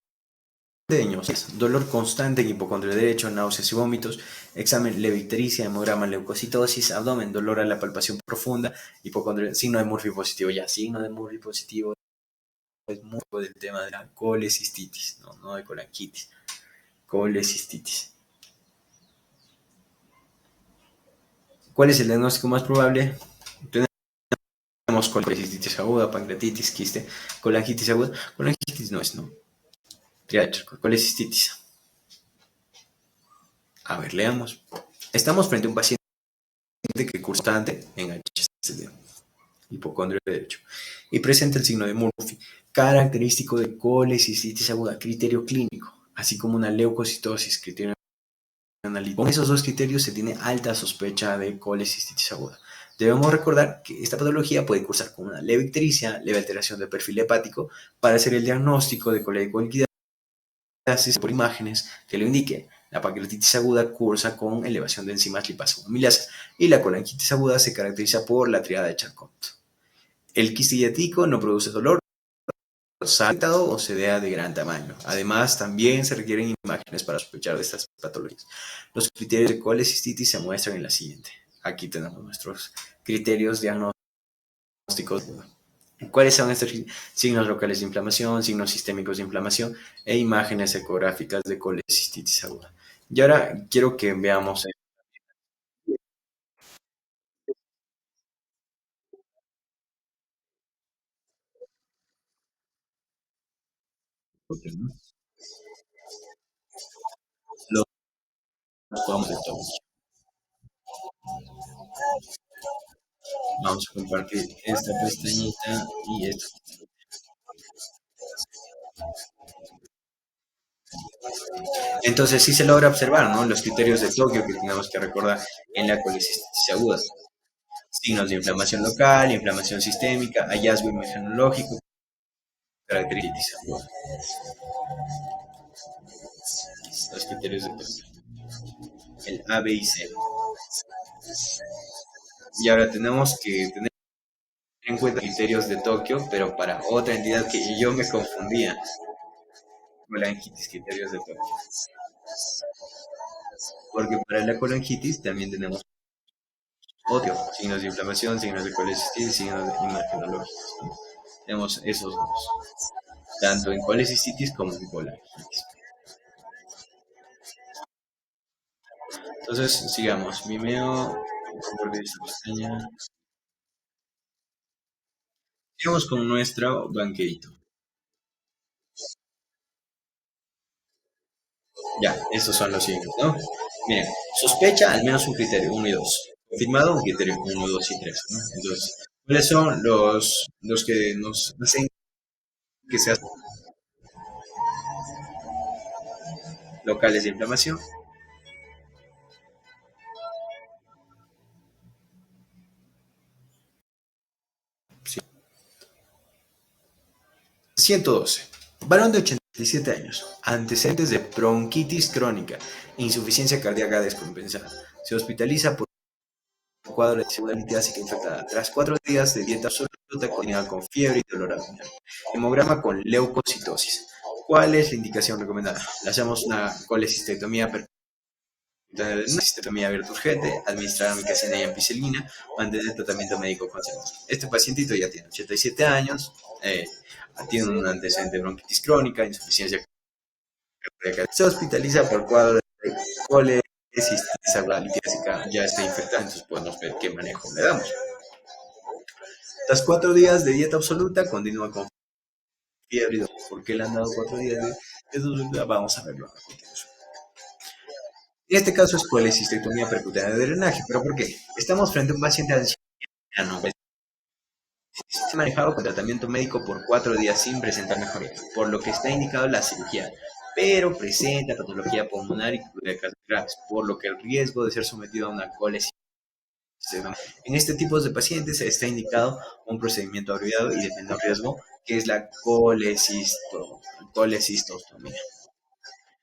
años, dolor constante en hipocondrio derecho, náuseas y vómitos, examen levoictericia, hemograma, leucocitosis, abdomen, dolor a la palpación profunda, hipocondrio, signo de Murphy positivo, ya, signo de Murphy positivo es muy del tema de la colecistitis, no de colangitis, colecistitis. ¿Cuál es el diagnóstico más probable? Tenemos colecistitis aguda, pancreatitis, quiste, colangitis aguda, colangitis no es, ¿no? Colecistitis. A ver, leamos. Estamos frente a un paciente que constante en HCD, hipocondrio derecho, y presenta el signo de Murphy, característico de colecistitis aguda, criterio clínico, así como una leucocitosis, criterio analítico. Con esos dos criterios se tiene alta sospecha de colecistitis aguda. Debemos recordar que esta patología puede cursar con una leve ictericia, leve alteración del perfil hepático, para hacer el diagnóstico de colelicoliquidasis por imágenes que lo indiquen. La pancreatitis aguda cursa con elevación de enzimas lipasa amilasa y la colangitis aguda se caracteriza por la triada de Charcot. El quiste diático no produce dolor, saltado o sedea de gran tamaño. Además, también se requieren imágenes para sospechar de estas patologías. Los criterios de colecistitis se muestran en la siguiente. Aquí tenemos nuestros criterios diagnósticos. ¿Cuáles son estos signos locales de inflamación, signos sistémicos de inflamación e imágenes ecográficas de colecistitis aguda? Y ahora quiero que veamos. Lo vamos de todos. Vamos a compartir esta pestañita y esto. Entonces sí se logra observar, ¿no? Los criterios de Tokio que tenemos que recordar en la colecistitis aguda. Signos de inflamación local, inflamación sistémica, hallazgo inmunológico, características aguda. Los criterios de Tokio. El A, B y C. Y ahora tenemos que tener en cuenta criterios de Tokio, pero para otra entidad que yo me confundía. Colangitis, criterios de Tokio. Porque para la colangitis también tenemos otro, signos de inflamación, signos de colecistitis, signos de imagenológicos, ¿no? Tenemos esos dos, tanto en colecistitis como en colangitis. Entonces, sigamos. Vimeo, compartir esta pestaña. Sigamos con nuestro banquerito. Ya, estos son los siguientes, ¿no? Miren, sospecha al menos un criterio, uno y dos. Confirmado un criterio, uno, dos y tres, ¿no? Entonces, ¿cuáles son los que nos hacen que sean locales de inflamación? Sí. 112. Varón de 87 años. Antecedentes de bronquitis crónica. Insuficiencia cardíaca descompensada. Se hospitaliza por un cuadro de segunda litiásica infectada. Tras 4 días de dieta absoluta coordinada con fiebre y dolor abdominal. Hemograma con leucocitosis. ¿Cuál es la indicación recomendada? Le hacemos una colecistectomía percutánea, una cistectomía abierta urgente, administrar amicacina y ampicilina, mantener tratamiento médico conservador. Este pacientito ya tiene 87 años, tiene un antecedente de bronquitis crónica, insuficiencia cardíaca. Se hospitaliza por cuadro de colecistitis aguda litiásica, ya está infectada, entonces podemos ver qué manejo le damos. Tras 4 días de dieta absoluta, continúa con fiebre y dolor. ¿Por qué le han dado 4 días de dieta absoluta? Vamos a verlo a continuación. En este caso es colecistectomía percutánea de drenaje. ¿Pero por qué? Estamos frente a un paciente anciano, se ha manejado con tratamiento médico por 4 días sin presentar mejoría, por lo que está indicado la cirugía, pero presenta patología pulmonar y cardíacas graves, por lo que el riesgo de ser sometido a una colecistotomía. En este tipo de pacientes está indicado un procedimiento abreviado y de menor riesgo, que es la colecistostomía.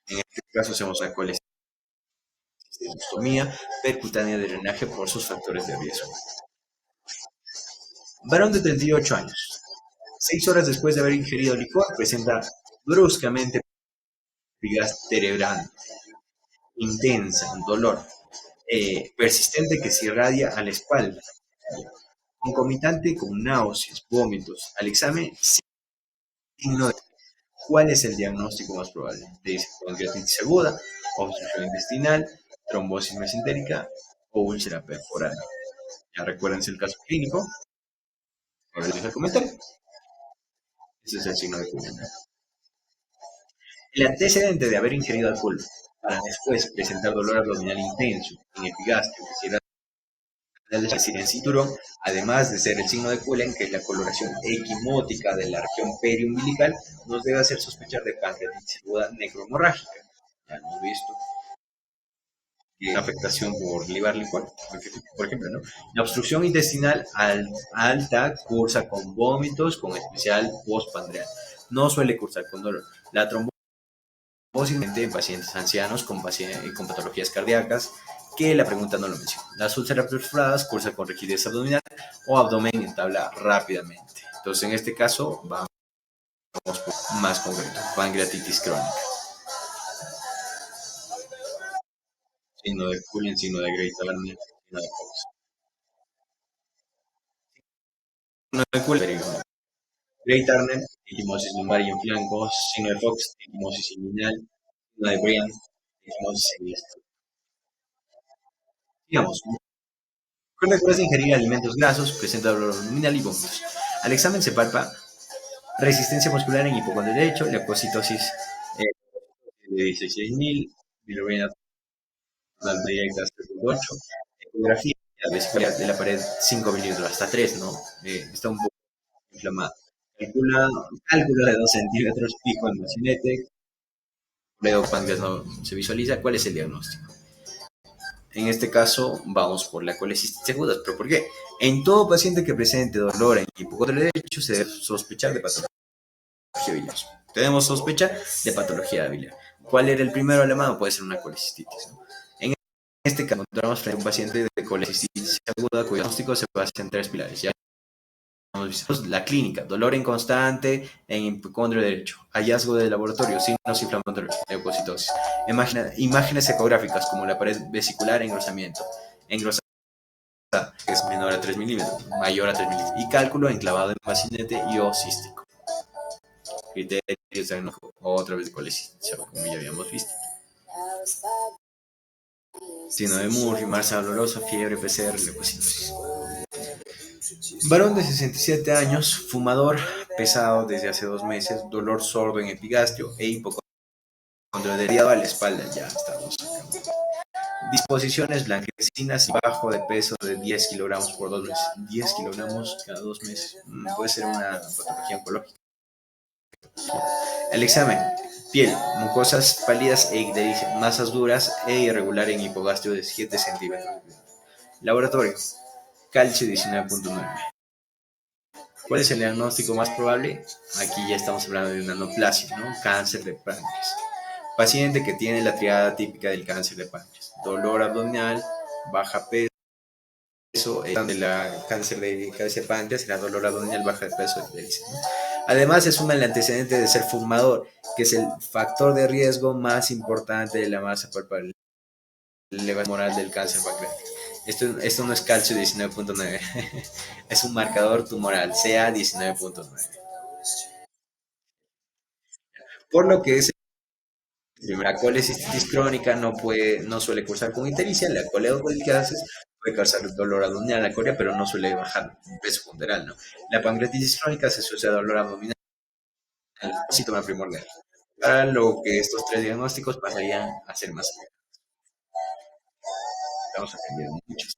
En este caso hacemos la colecistostomía percutánea de drenaje por sus factores de riesgo. Varón de 38 años. 6 horas después de haber ingerido licor, presenta bruscamente fatiga cerebral intensa, dolor persistente que se irradia a la espalda, concomitante con náuseas, vómitos. Al examen, signo de cuál es el diagnóstico más probable. Te dice pancreatitis aguda, obstrucción intestinal, trombosis mesentérica o úlcera perforal. Ya recuérdense el caso clínico. Ahora les voy a comentar. Ese es el signo de cuidado. El antecedente de haber ingerido alcohol para después presentar dolor abdominal intenso, en epigastrio, que se en cinturón, además de ser el signo de Cullen, que es la coloración equimótica de la región periumbilical, nos debe hacer sospechar de pancreatitis aguda necrohemorrágica. Ya hemos visto una afectación por livar licor, por ejemplo, ¿no? La obstrucción intestinal alta cursa con vómitos, con especial postpandreal. No suele cursar con dolor. La trombosis en pacientes ancianos con patologías cardíacas, que la pregunta no lo menciona. Las úlceras perforadas cursan con rigidez abdominal o abdomen en tabla rápidamente. Entonces, en este caso, vamos por más concreto, pancreatitis crónica. Signo de Cullen, signo de Great Turner, signo de Fox. Signo de Cullen, Great Turner, equimosis lumbar y en flancos, signo de Fox, equimosis inguinal, signo de Brian, equimosis en esto. Digamos, después de ingerir alimentos grasos, presenta dolor abdominal y vómitos. Al examen se palpa resistencia muscular en hipocondrio derecho, leucocitosis de 16.000, bilirrubina directa hasta 8, ecografía vesicular de la pared 5 milímetros hasta 3, ¿no? Está un poco inflamada. Cálculo de 2 centímetros, pico en mocinete, páncreas no se visualiza. ¿Cuál es el diagnóstico? En este caso, vamos por la colecistitis aguda. ¿Pero por qué? En todo paciente que presente dolor en hipocondrio derecho se debe sospechar de patología biliar. Tenemos sospecha de patología biliar. ¿Cuál era el primero a la mano? Puede ser una colecistitis, ¿no? En este caso, encontramos frente a un paciente de colecistitis aguda cuyo diagnóstico se basa en 3 pilares. Ya la clínica, dolor inconstante en hipocondrio derecho, hallazgo de laboratorio, signos inflamatorios, leucocitosis, imágenes ecográficas como la pared vesicular, engrosada, que es menor a 3 milímetros, mayor a 3 milímetros, y cálculo enclavado en bacinete y o cístico. Criterios de otra vez de colecistitis, como ya habíamos visto. Signo de Murphy, masa dolorosa, fiebre, PCR, leucocitosis. Varón de 67 años, fumador, pesado desde hace 2 meses, dolor sordo en epigastrio e hipocondroteriado a la espalda. Ya estamos acá. Disposiciones blanquecinas y bajo de peso de 10 kilogramos por 2 meses. 10 kilogramos cada 2 meses. Puede ser una patología oncológica. El examen. Piel, mucosas pálidas e ictericia, masas duras e irregular en hipogastrio de 7 centímetros. Laboratorio. Calcio 19.9. ¿Cuál es el diagnóstico más probable? Aquí ya estamos hablando de una neoplasia, ¿no? Cáncer de páncreas. Paciente que tiene la triada típica del cáncer de páncreas. Dolor abdominal, baja peso, de la cáncer de páncreas, la dolor abdominal, baja de peso, ictericia, ¿no? Además, es un antecedente de ser fumador, que es el factor de riesgo más importante de la masa corporal, la elevación moral del cáncer pancreático. Esto no es calcio 19.9, es un marcador tumoral, CA 19.9. Por lo que es la colecistitis crónica no suele cursar con ictericia, la coledocolitiasis puede causar dolor abdominal, la corea, pero no suele bajar peso ponderal, ¿no? La pancreatitis crónica se asocia a dolor abdominal, síntoma primordial. Para lo que estos tres diagnósticos pasarían a ser más. Estamos aprendiendo muchos.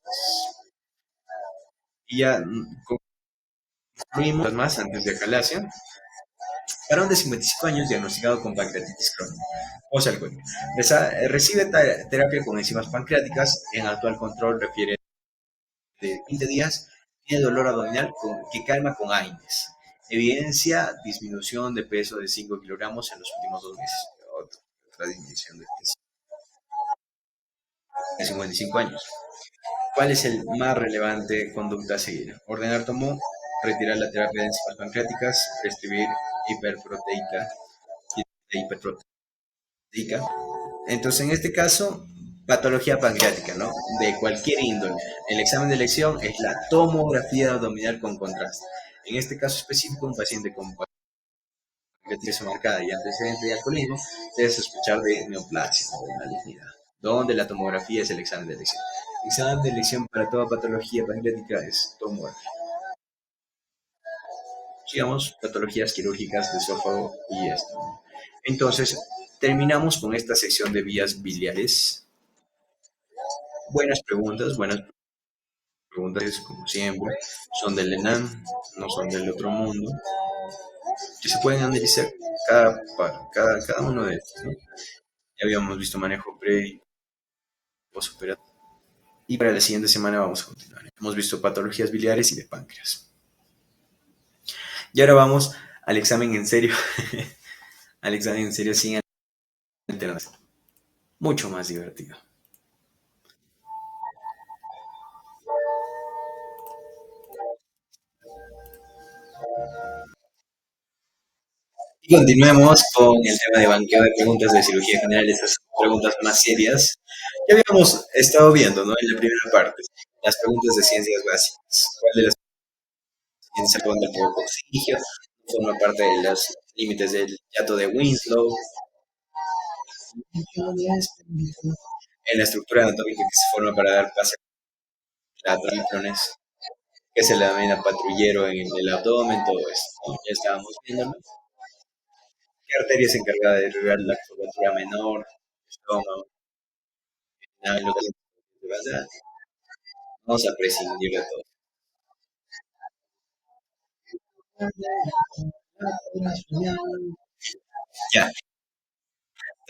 Y ya concluimos más antes de Jalacia. Varón de 55 años diagnosticado con pancreatitis crónica. O sea, el cuello. Recibe terapia con enzimas pancreáticas. En actual control refiere de 20 días. Tiene dolor abdominal que calma con AINES. Evidencia disminución de peso de 5 kilogramos en los últimos 2 meses. Otra disminución de peso. De 55 años. ¿Cuál es el más relevante conducta a seguir? Ordenar tomo, retirar la terapia de enzimas pancreáticas, prescribir hiperproteica, hiperproteica. Entonces, en este caso, patología pancreática, ¿no? De cualquier índole. El examen de elección es la tomografía abdominal con contraste. En este caso específico, un paciente con pancreatitis marcada y antecedente de alcoholismo debe sospechar de neoplasia o de malignidad, donde la tomografía es el examen de elección. El examen de elección para toda patología pancreática es tomografía. Digamos, patologías quirúrgicas de esófago y estómago. Entonces, terminamos con esta sección de vías biliares. Buenas preguntas, como siempre. Son del ENAM, no son del otro mundo. Que se pueden analizar cada uno de estos, ¿no? Ya habíamos visto manejo pre y postoperatorio. Y para la siguiente semana vamos a continuar. Hemos visto patologías biliares y de páncreas. Y ahora vamos al examen en serio. Al examen en serio sin alternativas. Mucho más divertido. Y continuemos con el tema de banqueo de preguntas de cirugía general, esas preguntas más serias. Ya habíamos estado viendo, ¿no? En la primera parte, las preguntas de ciencias básicas. ¿Cuál de las ciencias responde al poco oxígeno? Forma parte de los límites del yato de Winslow. En la estructura anatómica que se forma para dar pase a tríclones, que se le denomina patrullero en el abdomen, todo esto, ¿no? Ya estábamos viéndolo. ¿Qué arteria es encargada de irrigar la curvatura menor, estómago, lo que vamos a prescindir de todo? Ya,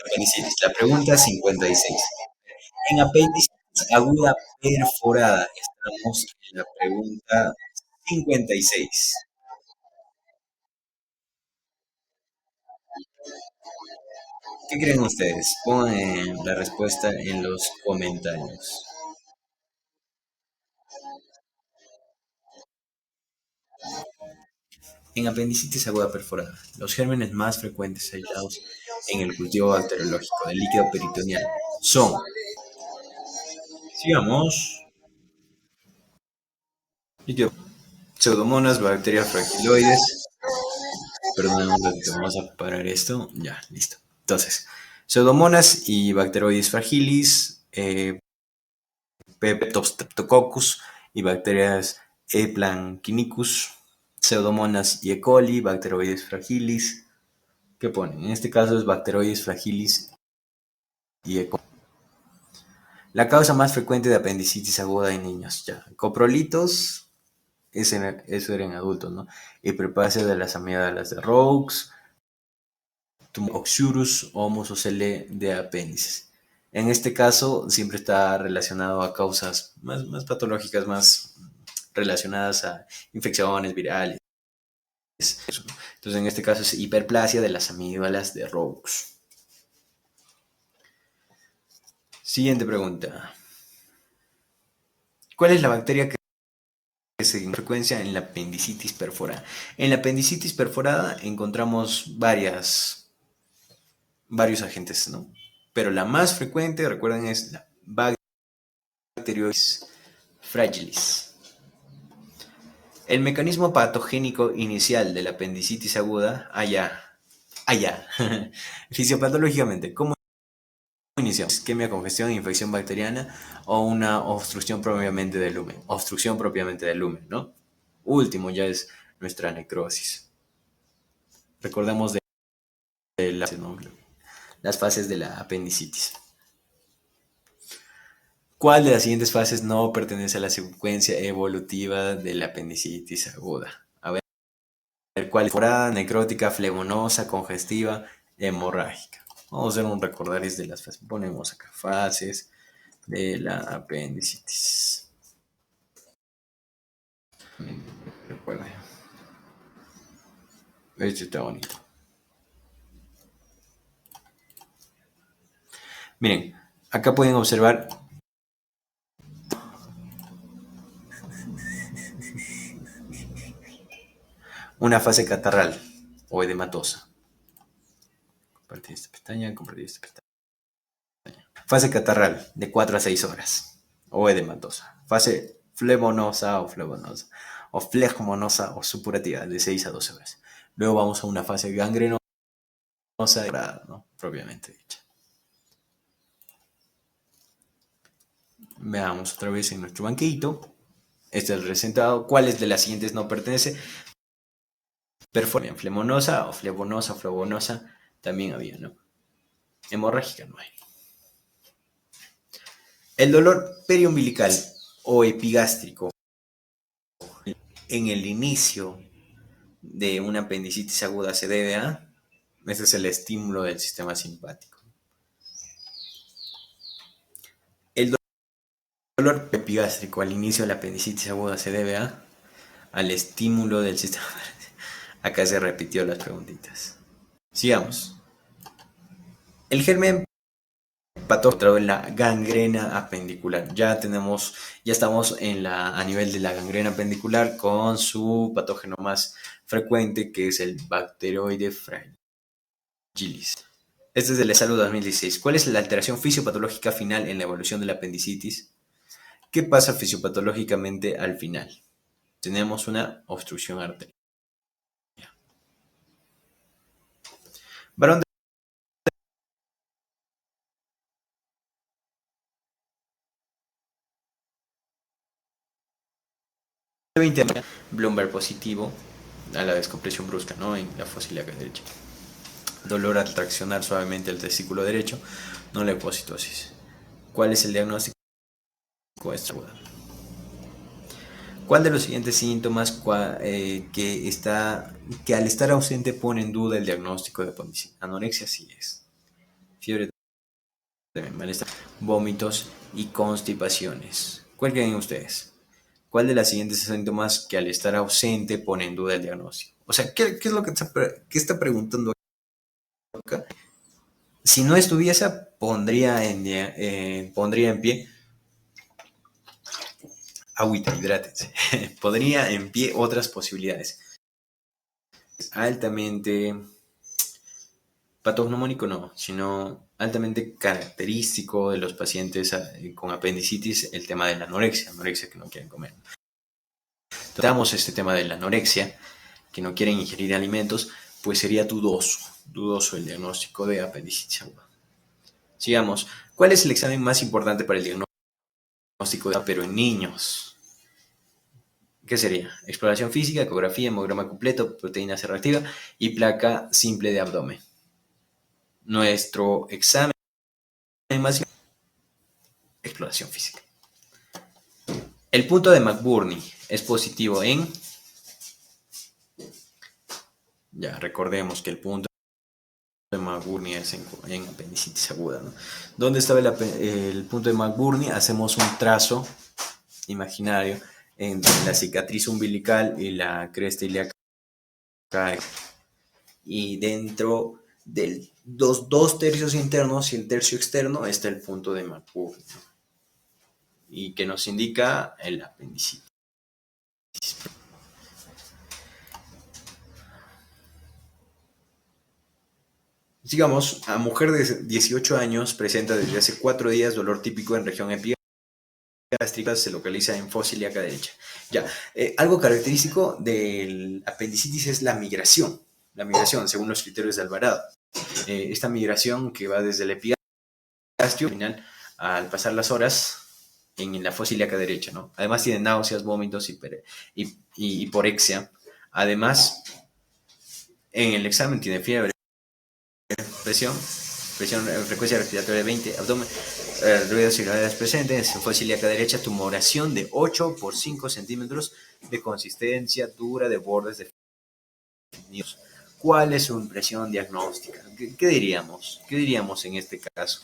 apendicitis. La pregunta 56. En apendicitis aguda perforada, estamos en la pregunta 56. ¿Qué creen ustedes? Pongan la respuesta en los comentarios. En apendicitis aguda perforada, los gérmenes más frecuentes hallados en el cultivo bacteriológico del líquido peritoneal son, sigamos, líquido, pseudomonas, bacterias fragiloides. Perdón, vamos a parar esto. Ya, listo. Entonces, pseudomonas y bacteroides fragilis, eh, Streptococcus y bacterias Eplancnicus, Pseudomonas y E. coli, Bacteroides fragilis. ¿Qué ponen? En este caso es Bacteroides fragilis y E. coli. La causa más frecuente de apendicitis aguda en niños, ya. Coprolitos, eso era en adultos, ¿no? Hiperplasia de las amígdalas de Roux, Oxurus o musocele de apéndices. En este caso, siempre está relacionado a causas más patológicas, más relacionadas a infecciones virales. Entonces, en este caso es hiperplasia de las amígdalas de Roux. Siguiente pregunta. ¿Cuál es la bacteria que se con frecuencia en la apendicitis perforada? En la apendicitis perforada encontramos varios agentes, ¿no? Pero la más frecuente, recuerden, es la Bacteroides fragilis. El mecanismo patogénico inicial de la apendicitis aguda, fisiopatológicamente, ¿cómo inició? Isquemia, congestión, infección bacteriana o una obstrucción propiamente del lumen. Obstrucción propiamente del lumen, ¿no? Último ya es nuestra necrosis. Recordemos las fases de la apendicitis. ¿Cuál de las siguientes fases no pertenece a la secuencia evolutiva de la apendicitis aguda? A ver, ¿cuál es? Forada, necrótica, flebonosa, congestiva, hemorrágica. Vamos a hacer un recordaris de las fases. Ponemos acá fases de la apendicitis. Recuerden. Este está bonito. Miren, acá pueden observar una fase catarral o edematosa. Compartir esta pestaña, compartir esta pestaña. Fase catarral de 4 a 6 horas o edematosa. Fase flebonosa o flegmonosa o supurativa de 6 a 12 horas. Luego vamos a una fase gangrenosa, ¿no? Propiamente dicha. Veamos otra vez en nuestro banquito. Este es el resultado. ¿Cuáles de las siguientes no pertenece? Performia, flemonosa o flebonosa también había, ¿no? Hemorrágica no hay. El dolor periumbilical o epigástrico en el inicio de una apendicitis aguda se debe a, este es el estímulo del sistema simpático. El dolor epigástrico al inicio de la apendicitis aguda se debe al estímulo del sistema. Acá se repitió las preguntitas. Sigamos. El germen patógeno en la gangrena apendicular. Ya estamos a nivel de la gangrena apendicular con su patógeno más frecuente, que es el Bacteroide fragilis. Este es de la Salud 2016. ¿Cuál es la alteración fisiopatológica final en la evolución de la apendicitis? ¿Qué pasa fisiopatológicamente al final? Tenemos una obstrucción arterial. Varón de 20 años, Bloomberg positivo, a la descompresión brusca, ¿no? En la fosa ilíaca derecha. Dolor al traccionar suavemente el testículo derecho, no leucocitosis. ¿Cuál es el diagnóstico? ¿Cuál de los siguientes síntomas que al estar ausente pone en duda el diagnóstico de apendicitis? Anorexia sí es. Fiebre también, malestar, vómitos y constipaciones. ¿Cuál creen ustedes? ¿Cuál de las siguientes síntomas que al estar ausente pone en duda el diagnóstico? O sea, ¿qué es lo que está preguntando acá? Si no estuviese, pondría en pie agüita, hidrátense. Podría en pie otras posibilidades. Altamente patognomónico no, sino altamente característico de los pacientes con apendicitis, el tema de la anorexia que no quieren comer. Tratamos este tema de la anorexia, que no quieren ingerir alimentos, pues sería dudoso el diagnóstico de apendicitis aguda. Sigamos. ¿Cuál es el examen más importante para el diagnóstico de pero en niños? ¿Qué sería? Exploración física, ecografía, hemograma completo, proteína C reactiva y placa simple de abdomen. Nuestro examen más exploración física. El punto de McBurney es positivo en... Ya, recordemos que el punto de McBurney es en apendicitis aguda, ¿no? ¿Dónde estaba el punto de McBurney? Hacemos un trazo imaginario entre la cicatriz umbilical y la cresta ilíaca. Y dentro de los 2 tercios internos y el tercio externo está el punto de McBurney, ¿no? Y que nos indica el apendicitis. Sigamos, a mujer de 18 años presenta desde hace 4 días dolor típico en región epigástrica, se localiza en fosa ilíaca derecha. Ya, algo característico del apendicitis es la migración, según los criterios de Alvarado. Esta migración que va desde el epigastrio final al pasar las horas en la fosa ilíaca derecha, ¿no? Además tiene náuseas, vómitos y hiporexia. Además, en el examen tiene fiebre, presión, frecuencia respiratoria 20, abdomen, ruidos irregulares presentes, fosa ilíaca derecha, tumoración de 8 por 5 centímetros de consistencia dura de bordes definidos. ¿Cuál es su impresión diagnóstica? ¿Qué diríamos? ¿Qué diríamos en este caso?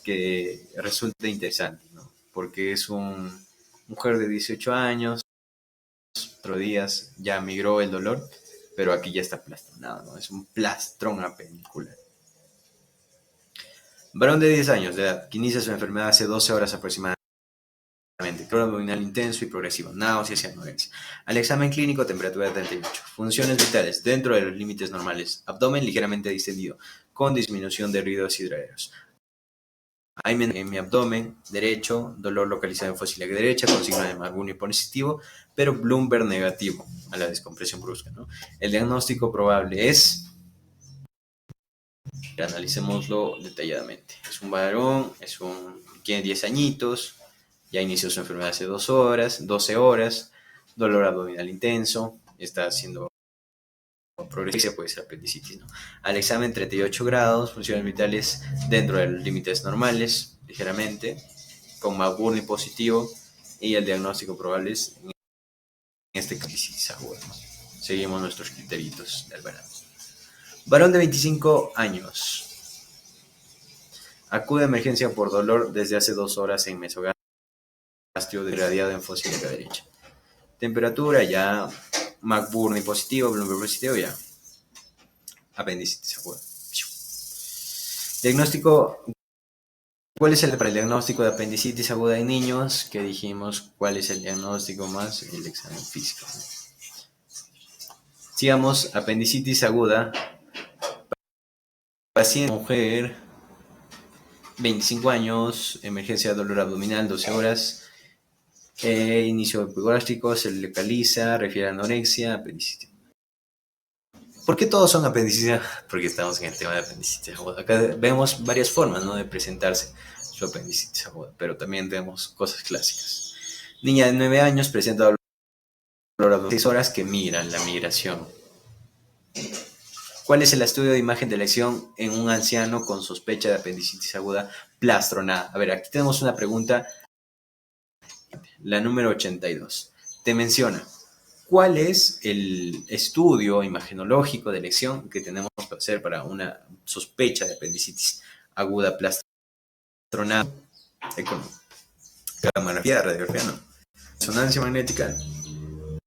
Que resulta interesante, ¿no? Porque es una mujer de 18 años, 4 días ya migró el dolor, pero aquí ya está plastronado, ¿no? Es un plastrón apendicular. Varón de 10 años de edad, que inicia su enfermedad hace 12 horas aproximadamente. Dolor abdominal intenso y progresivo, náuseas y anorexia. Al examen clínico, temperatura de 38. Funciones vitales, dentro de los límites normales. Abdomen ligeramente distendido, con disminución de ruidos hidraderos. Hay en mi abdomen derecho, dolor localizado en fosa ilíaca derecha, con signo de McBurney positivo, pero Bloomberg negativo a la descompresión brusca, ¿no? El diagnóstico probable es... Analicémoslo detalladamente. Es un varón, tiene 10 añitos, ya inició su enfermedad hace 2 horas, 12 horas, dolor abdominal intenso, está haciendo progresiva, puede ser apendicitis, ¿no? Al examen 38 grados, funciones vitales dentro de los límites normales, ligeramente, con McBurney positivo, y el diagnóstico probable es en este caso aguda, ¿no? Seguimos nuestros criterios del verano. Varón de 25 años. Acude a emergencia por dolor desde hace 2 horas en mesogastrio degradado en fosa ilíaca derecha. Temperatura ya McBurney positivo, Bloomberg positivo, ya apendicitis aguda. Diagnóstico. ¿Cuál es para el diagnóstico de apendicitis aguda en niños? Que dijimos, ¿cuál es el diagnóstico más el examen físico? Sigamos, apendicitis aguda. Paciente mujer, 25 años, emergencia de dolor abdominal, 12 horas. Inicio epigástrico, se localiza, refiere a anorexia, apendicitis. ¿Por qué todos son apendicitis? Porque estamos en el tema de apendicitis aguda. Acá vemos varias formas, ¿no?, de presentarse su apendicitis aguda, pero también tenemos cosas clásicas. Niña de 9 años presenta dolor abdominal, 6 horas que migran, la migración. ¿Cuál es el estudio de imagen de lesión en un anciano con sospecha de apendicitis aguda plastronada? A ver, aquí tenemos una pregunta, la número 82. Te menciona, ¿cuál es el estudio imagenológico de lesión que tenemos que hacer para una sospecha de apendicitis aguda plastronada? Camografía, radiografía, no. Resonancia magnética.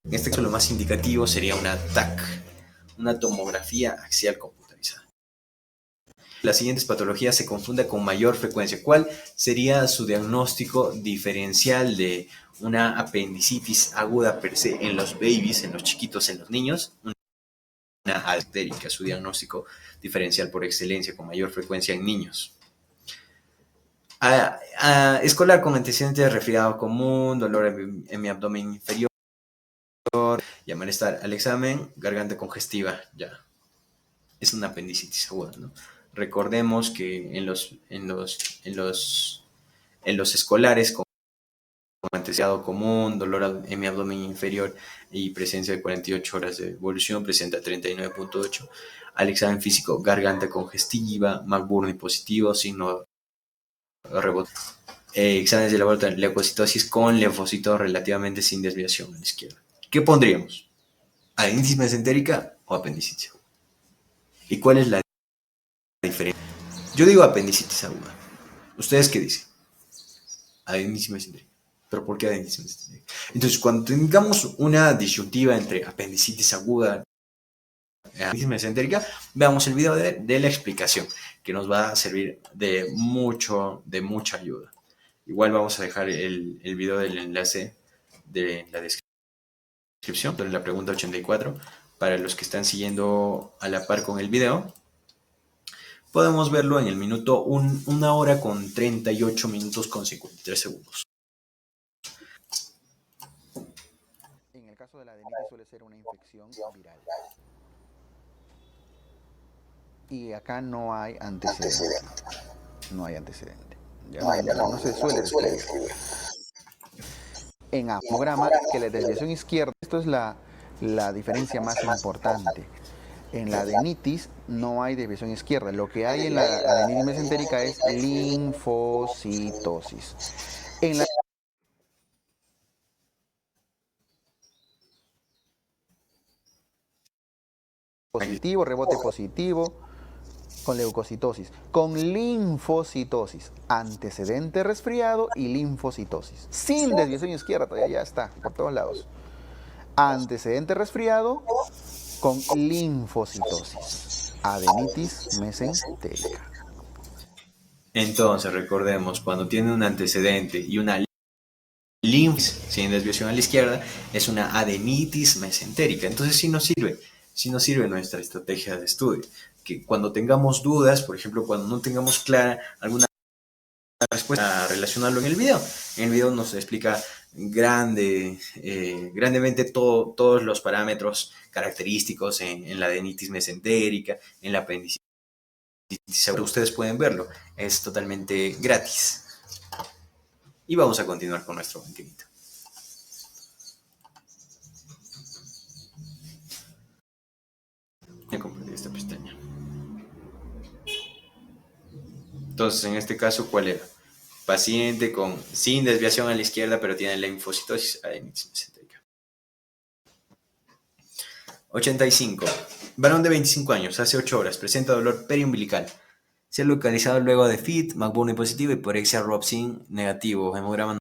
En este caso lo más indicativo sería una TAC, una tomografía axial computarizada. Las siguientes patologías se confunden con mayor frecuencia. ¿Cuál sería su diagnóstico diferencial de una apendicitis aguda per se en los babies, en los chiquitos, en los niños? Una altérica, su diagnóstico diferencial por excelencia con mayor frecuencia en niños. Escolar con antecedentes de resfriado común, dolor en mi abdomen inferior y malestar. Al examen, garganta congestiva, ya. Es una apendicitis aguda, ¿no? Recordemos que en los escolares, como antecedente común, dolor en mi abdomen inferior y presencia de 48 horas de evolución, presenta 39.8. Al examen físico, garganta congestiva, McBurney positivo, signo de rebote. Exámenes de laboratorio, leucocitosis con linfocitos relativamente sin desviación a la izquierda. ¿Qué pondríamos? ¿Adenitis mesentérica o apendicitis? ¿Y cuál es la diferencia? Yo digo apendicitis aguda. ¿Ustedes qué dicen? Adenitis mesentérica. ¿Pero por qué adenitis mesentérica? Entonces, cuando tengamos una disyuntiva entre apendicitis aguda y adenitis mesentérica, veamos el video de la explicación, que nos va a servir de mucha ayuda. Igual vamos a dejar el video del enlace de la descripción, de la pregunta 84, para los que están siguiendo a la par con el video. Podemos verlo en el minuto 1 hora con 38 minutos con 53 segundos. En el caso de la adenitis suele ser una infección viral. Y acá no hay antecedente. No hay antecedente. Ya no se suele describir. En hemograma, que la desviación izquierda, esto es la diferencia más importante. En la adenitis no hay desviación izquierda. Lo que hay en la adenitis mesentérica es linfocitosis. En la positivo, rebote positivo, con leucocitosis, con linfocitosis, antecedente resfriado y linfocitosis, sin desviación izquierda, todavía ya está, por todos lados. Antecedente resfriado con linfocitosis, adenitis mesentérica. Entonces, recordemos, cuando tiene un antecedente y una linfis sin desviación a la izquierda, es una adenitis mesentérica. Entonces, sí nos sirve nuestra estrategia de estudio. Que cuando tengamos dudas, por ejemplo, cuando no tengamos clara alguna respuesta, a relacionarlo en el video. En el video nos explica grandemente todos los parámetros característicos en la adenitis mesentérica, en la apendicitis. Ustedes pueden verlo, es totalmente gratis. Y vamos a continuar con nuestro banquetito. Voy a compartir esta pestaña. Entonces, en este caso, ¿cuál era? Paciente sin desviación a la izquierda, pero tiene la linfocitosis, adenitis mesentérica. 85. Varón de 25 años, hace 8 horas, presenta dolor periumbilical. Se ha localizado luego de FIT, McBurney positivo y porexia Robson negativo, hemograma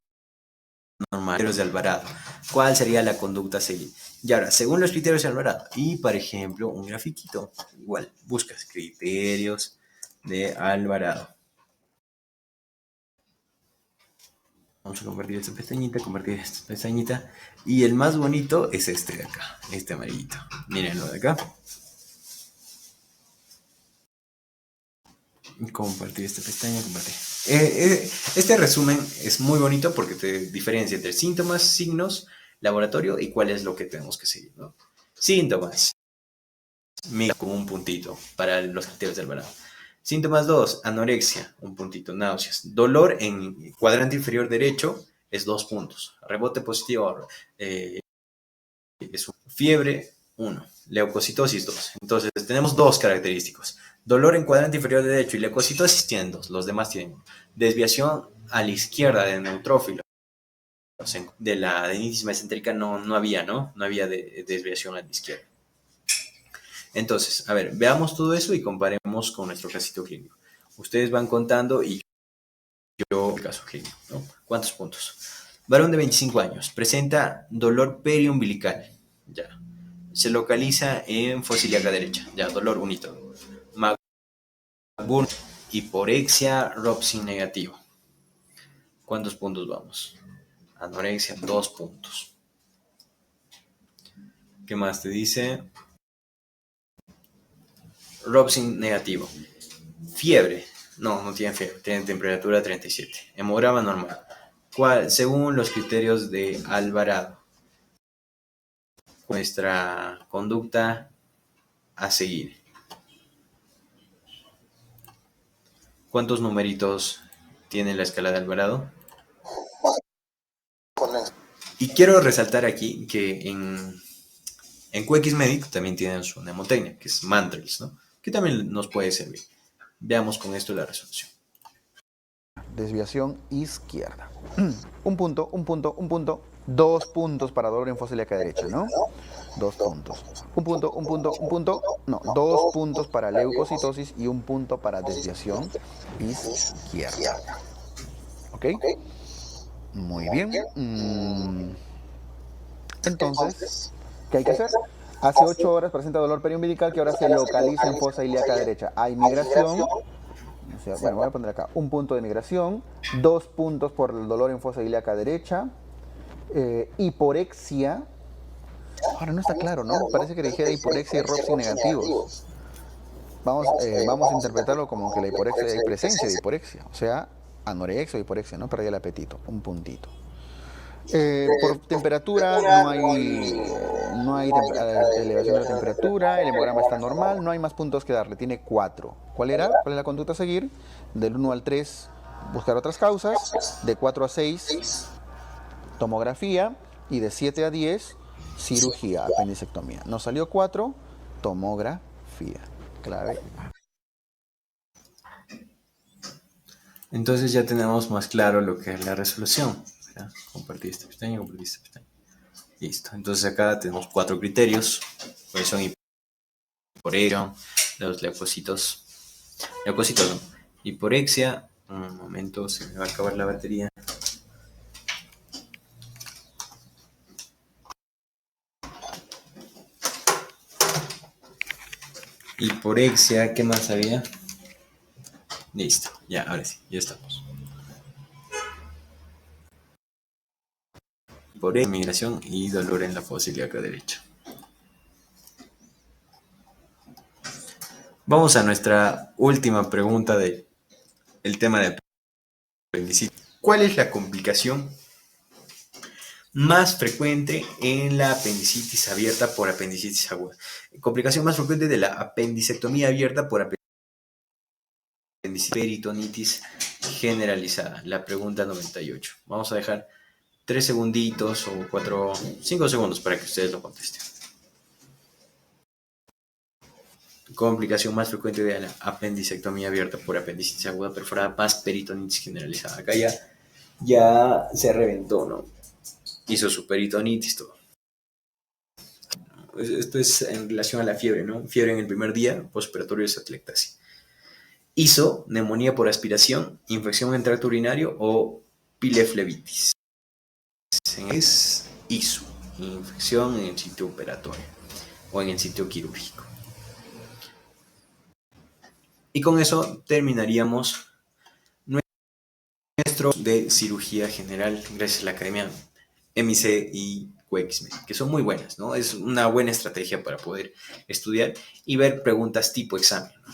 normal, de Alvarado. ¿Cuál sería la conducta a seguir? Y ahora, según los criterios de Alvarado, y por ejemplo, un grafiquito, igual, buscas criterios de Alvarado. Vamos a compartir esta pestañita, y el más bonito es este de acá, este amarillito. Mírenlo de acá. Compartir esta pestaña, compartir. Este resumen es muy bonito porque te diferencia entre síntomas, signos, laboratorio y cuál es lo que tenemos que seguir, ¿no? Síntomas, con un puntito para los criterios del Alvarado. Síntomas 2, anorexia, un puntito, náuseas. Dolor en cuadrante inferior derecho es 2 puntos. Rebote positivo, es fiebre 1, leucocitosis 2. Entonces tenemos dos característicos. Dolor en cuadrante inferior derecho y leucocitosis tienen 2, los demás tienen 1. Desviación a la izquierda de neutrófilos. De la adenitis mesentérica no había, ¿no? No había desviación a la izquierda. Entonces, a ver, veamos todo eso y comparemos con nuestro casito clínico. Ustedes van contando y yo el caso clínico, ¿no? ¿Cuántos puntos? Varón de 25 años, presenta dolor periumbilical, ya. Se localiza en fosa ilíaca derecha, ya, dolor unito. McBurney, hiporexia, Robson negativo. ¿Cuántos puntos vamos? Anorexia, 2 puntos. ¿Qué más te dice? Robson negativo. Fiebre. No tiene fiebre. Tiene temperatura 37. Hemograma normal. Según los criterios de Alvarado. Nuestra conducta a seguir. ¿Cuántos numeritos tiene la escala de Alvarado? Y quiero resaltar aquí que en QXMedic también tienen su mnemotecnia, que es Mandrels, ¿no? Que también nos puede servir. Veamos con esto la resolución. Desviación izquierda. Un punto, un punto, un punto. 2 puntos para dolor en fosa ilíaca derecha, ¿no? 2 puntos. Un punto, un punto, un punto. No, 2 puntos para leucocitosis y un punto para desviación izquierda. ¿Ok? Muy bien. Entonces, ¿qué hay que hacer? Hace 8 horas presenta dolor periumbilical que ahora se localiza en fosa ilíaca derecha. Hay migración. O sea, bueno, voy a poner acá un punto de migración, 2 puntos por el dolor en fosa ilíaca derecha, hiporexia. Ahora no está claro, ¿no? Parece que dijera hiporexia y ROPSI negativos. Vamos a interpretarlo como que la hiporexia, hay presencia de hiporexia, o sea, anorexia o hiporexia, ¿no? Perdí el apetito, un puntito. Por temperatura no hay elevación de la temperatura, el hemograma está normal, no hay más puntos que darle, tiene 4. ¿Cuál es la conducta a seguir? Del 1 al 3, buscar otras causas, de 4 a 6, tomografía, y de 7 a 10, cirugía, apendicectomía. Nos salió 4, tomografía. Clave A. Entonces ya tenemos más claro lo que es la resolución. ¿Ya? Compartir esta pestaña, compartir esta pestaña. Listo. Entonces acá tenemos 4 criterios. Pues son hiporexia, los leucocitos. Leucocitos no. Hiporexia. Un momento, se me va a acabar la batería. Hiporexia, ¿qué más había? Listo, ya, ahora sí, ya estamos. Hiporexia, migración y dolor en la fosa ilíaca derecha. Vamos a nuestra última pregunta del tema de apendicitis. ¿Cuál es la complicación más frecuente en la apendicitis abierta por apendicitis aguda? Complicación más frecuente de la apendicectomía abierta por apendicitis peritonitis generalizada. La pregunta 98. Vamos a dejar 3 segunditos o 5 segundos para que ustedes lo contesten. Complicación más frecuente de la apendicectomía abierta por apendicitis aguda perforada más peritonitis generalizada. Acá ya se reventó, ¿no? Hizo su peritonitis, todo. Esto es en relación a la fiebre, ¿no? Fiebre en el primer día, postoperatorio de atelectasia. Hizo neumonía por aspiración, infección en tracto urinario o pileflebitis. Es hizo infección en el sitio operatorio o en el sitio quirúrgico. Y con eso terminaríamos nuestro de cirugía general, gracias a la Academia MIC y QXMedic, que son muy buenas, ¿no? Es una buena estrategia para poder estudiar y ver preguntas tipo examen, ¿no?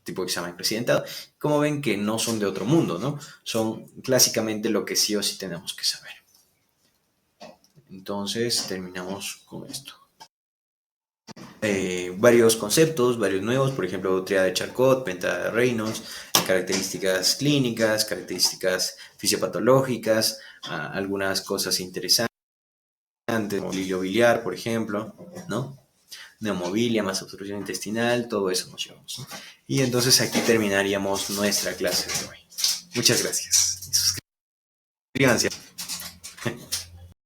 Tipo examen presidentado. Como ven que no son de otro mundo, ¿no? Son clásicamente lo que sí o sí tenemos que saber. Entonces terminamos con esto. Varios conceptos, varios nuevos, por ejemplo, tríada de Charcot, pentada de Reynolds, características clínicas, características fisiopatológicas, algunas cosas interesantes, como hilio biliar, por ejemplo, ¿no? Neumobilia más obstrucción intestinal, todo eso nos llevamos, ¿no? Y entonces aquí terminaríamos nuestra clase de hoy. Muchas gracias. Suscríbanse.